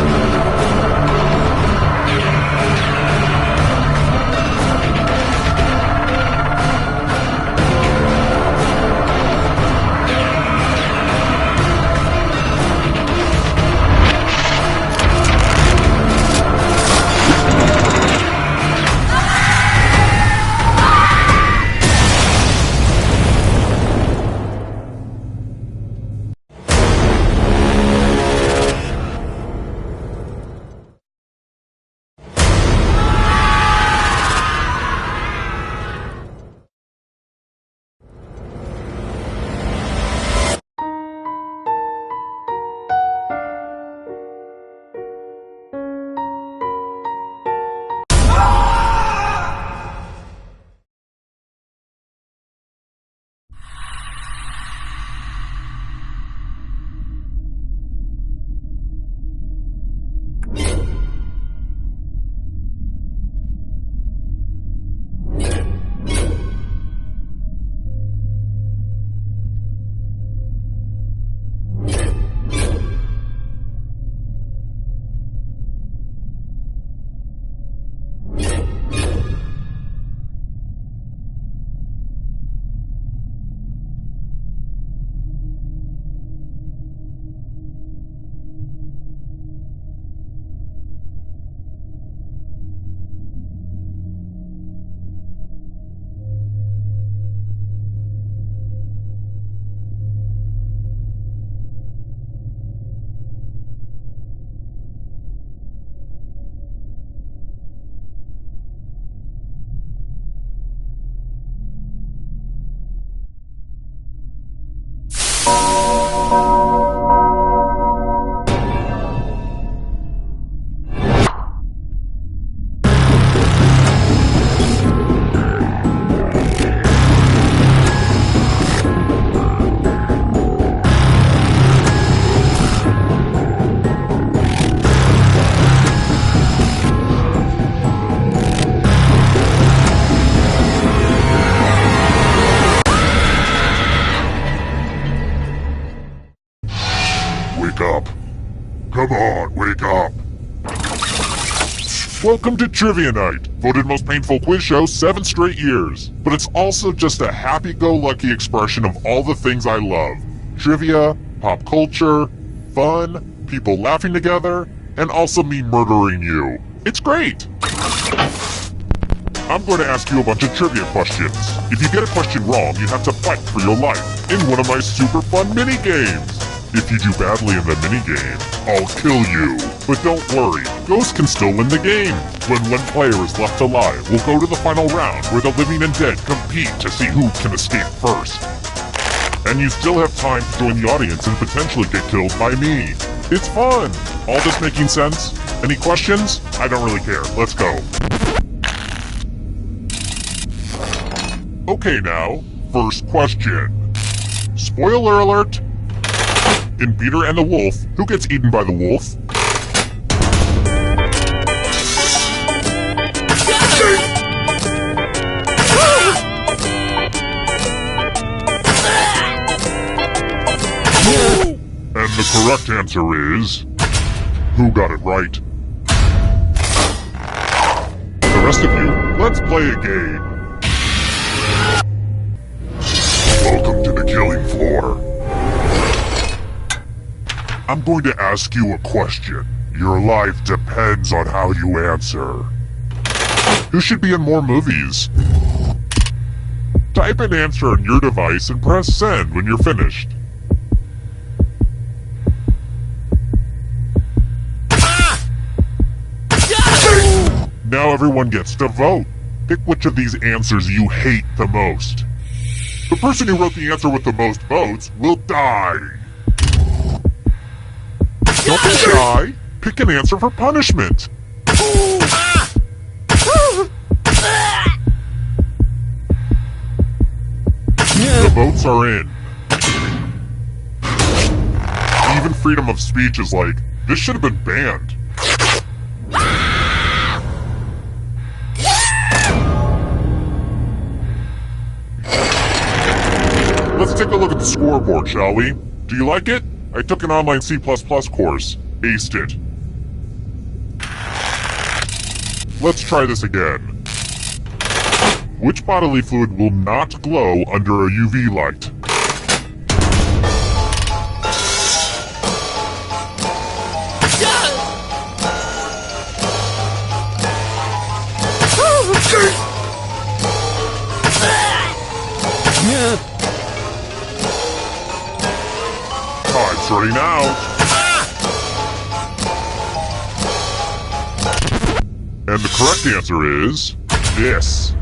Welcome to Trivia Night, voted most painful quiz show 7 straight years. But it's also just a happy-go-lucky expression of all the things I love. Trivia, pop culture, fun, people laughing together, and also me murdering you. It's great! I'm going to ask you a bunch of trivia questions. If you get a question wrong, you have to fight for your life in one of my super fun mini-games. If you do badly in the minigame, I'll kill you. But don't worry, Ghost can still win the game. When one player is left alive, we'll go to the final round where the living and dead compete to see who can escape first. And you still have time to join the audience and potentially get killed by me. It's fun! All this making sense? Any questions? I don't really care. Let's go. Okay now, first question. Spoiler alert! In Peter and the Wolf, who gets eaten by the wolf? And the correct answer is... who got it right? The rest of you, let's play a game. Welcome to the killing floor. I'm going to ask you a question. Your life depends on how you answer. Who should be in more movies? Type an answer on your device and press send when you're finished. Now everyone gets to vote. Pick which of these answers you hate the most. The person who wrote the answer with the most votes will die. Don't be shy. Pick an answer for punishment. The votes are in. Even freedom of speech is like, this should have been banned. Let's take a look at the scoreboard, shall we? Do you like it? I took an online C++ course. Aced it. Let's try this again. Which bodily fluid will not glow under a UV light? Time's running out. And the correct answer is this.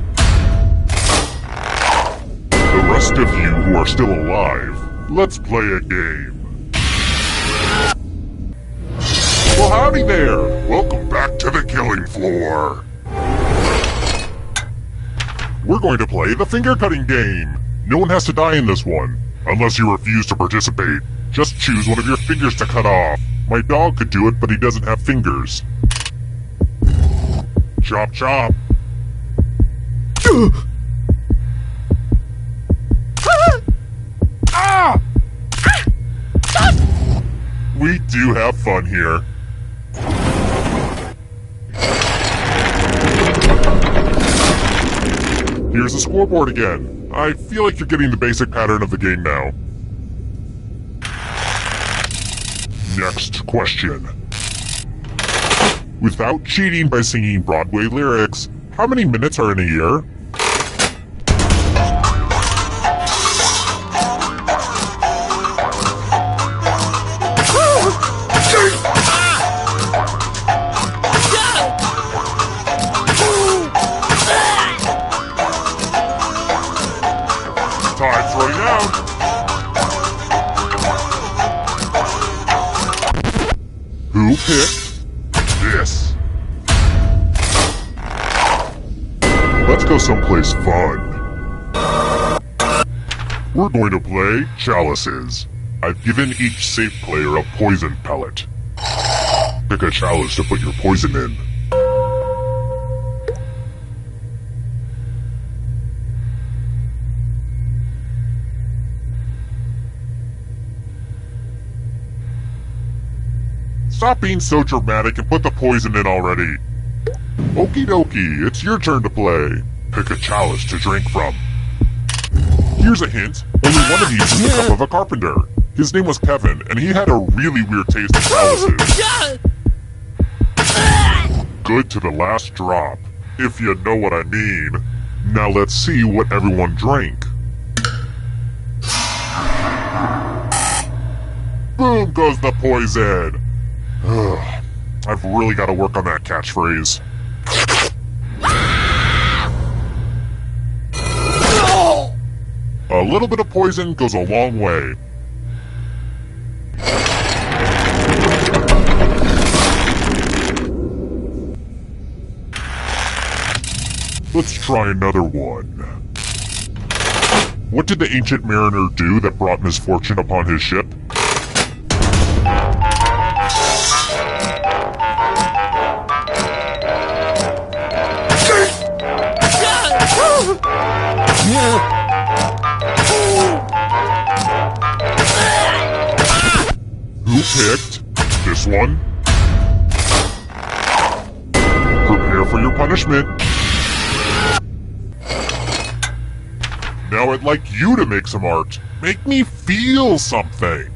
The rest of you who are still alive, let's play a game. Well, howdy there. Welcome back to the killing floor. We're going to play the finger cutting game. No one has to die in this one, unless you refuse to participate. Just choose one of your fingers to cut off. My dog could do it, but he doesn't have fingers. Chop chop. Ah! We do have fun here. Here's the scoreboard again. I feel like you're getting the basic pattern of the game now. Next question. Without cheating by singing Broadway lyrics, how many minutes are in a year? Time's running out. Who picked this? Let's go someplace fun. We're going to play Chalices. I've given each safe player a poison pellet. Pick a chalice to put your poison in. Stop being so dramatic and put the poison in already. Okie dokie, it's your turn to play. Pick a chalice to drink from. Here's a hint. Only one of these is the cup of a carpenter. His name was Kevin, and he had a really weird taste in chalices. Good to the last drop, if you know what I mean. Now let's see what everyone drank. Boom goes the poison. Ugh, I've really got to work on that catchphrase. A little bit of poison goes a long way. Let's try another one. What did the ancient mariner do that brought misfortune upon his ship? Who picked this one? Prepare for your punishment. Now I'd like you to make some art. Make me feel something.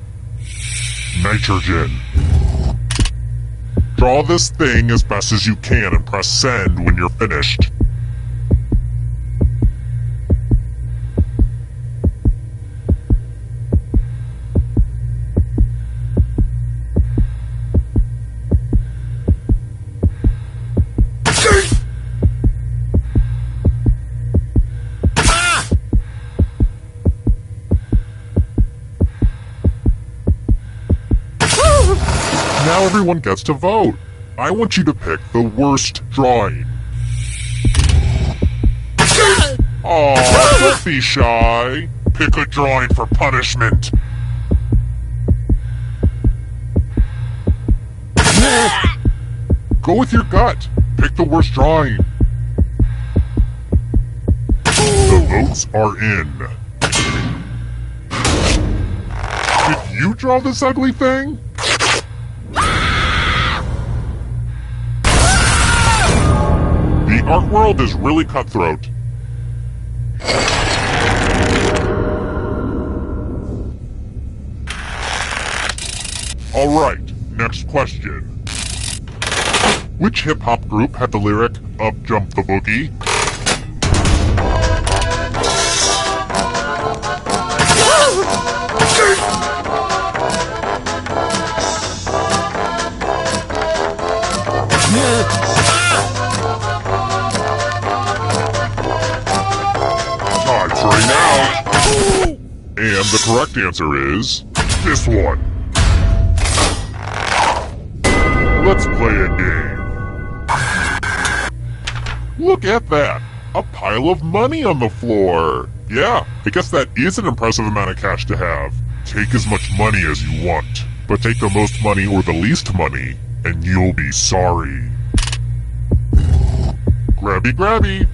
Nitrogen. Draw this thing as best as you can and press send when you're finished. Now everyone gets to vote. I want you to pick the worst drawing. Aw, don't be shy. Pick a drawing for punishment. Go with your gut. Pick the worst drawing. The votes are in. Did you draw this ugly thing? The art world is really cutthroat. Alright, next question. Which hip-hop group had the lyric, "Up Jump the Boogie"? Time's running out. And the correct answer is this one. Let's play a game. Look at that! A pile of money on the floor! Yeah, I guess that is an impressive amount of cash to have. Take as much money as you want, but take the most money or the least money, and you'll be sorry. Grabby grabby!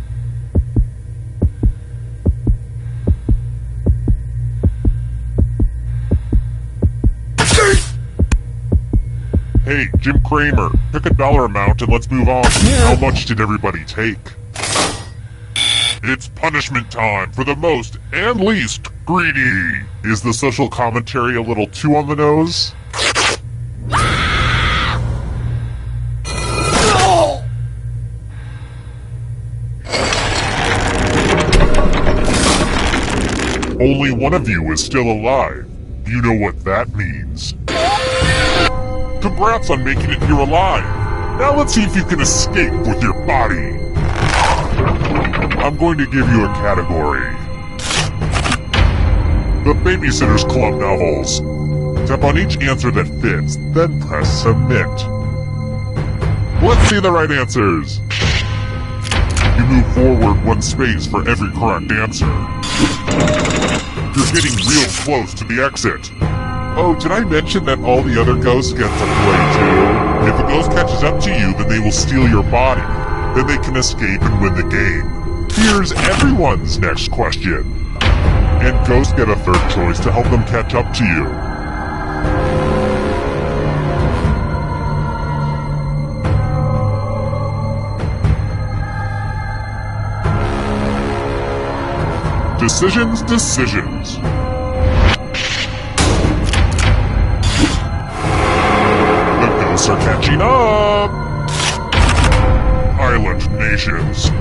Hey, Jim Cramer, pick a dollar amount and let's move on. How much did everybody take? It's punishment time for the most and least greedy. Is the social commentary a little too on the nose? Only one of you is still alive. You know what that means. Congrats on making it here alive. Now let's see if you can escape with your body. I'm going to give you a category. The Babysitter's Club novels. Tap on each answer that fits, then press submit. Let's see the right answers. You move forward one space for every correct answer. You're getting real close to the exit. Oh, did I mention that all the other ghosts get to play too? If a ghost catches up to you, then they will steal your body. Then they can escape and win the game. Here's everyone's next question. And ghosts get a third choice to help them catch up to you. Decisions. The ghosts are catching up. Island nations.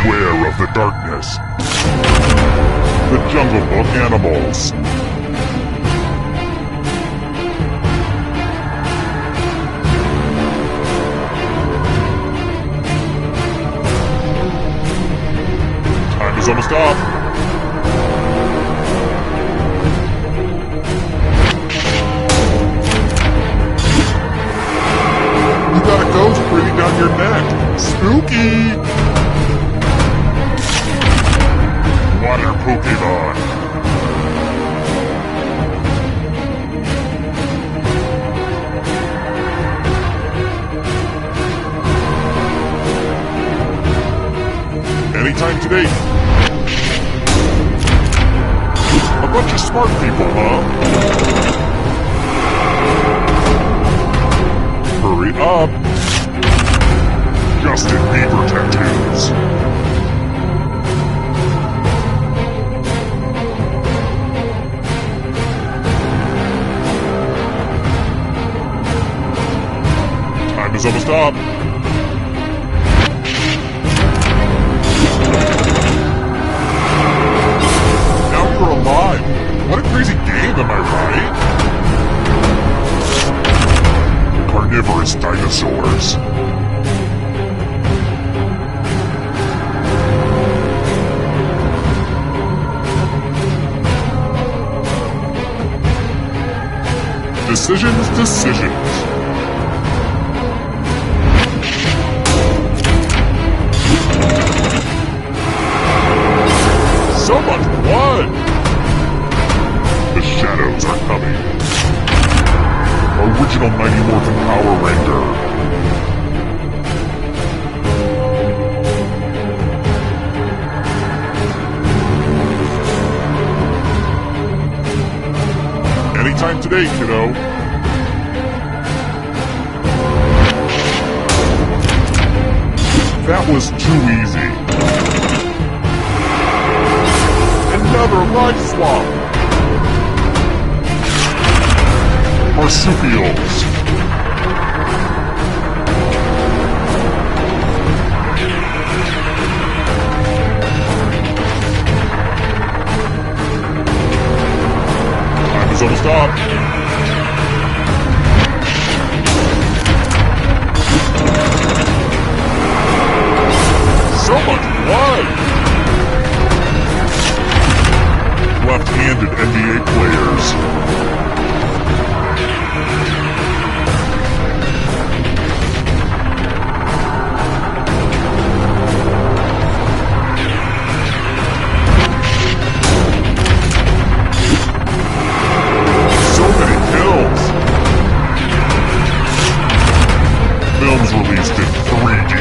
Beware of the darkness. The Jungle Book animals. Time is almost up. You got a ghost breathing down your neck. Spooky! Water Pokemon. Anytime today. A bunch of smart people, huh? Hurry up. Justin Bieber tattoos. Time is almost up. We're alive. What a crazy game, am I right? Carnivorous dinosaurs. Decisions. So much blood! The shadows are coming. Original Mighty Morphin Power Ranger. Anytime today, kiddo. That was too easy. Another life swap! Marsupials! Time is almost up. So much blood! Left-handed NBA players. So many kills. Films released in 3D.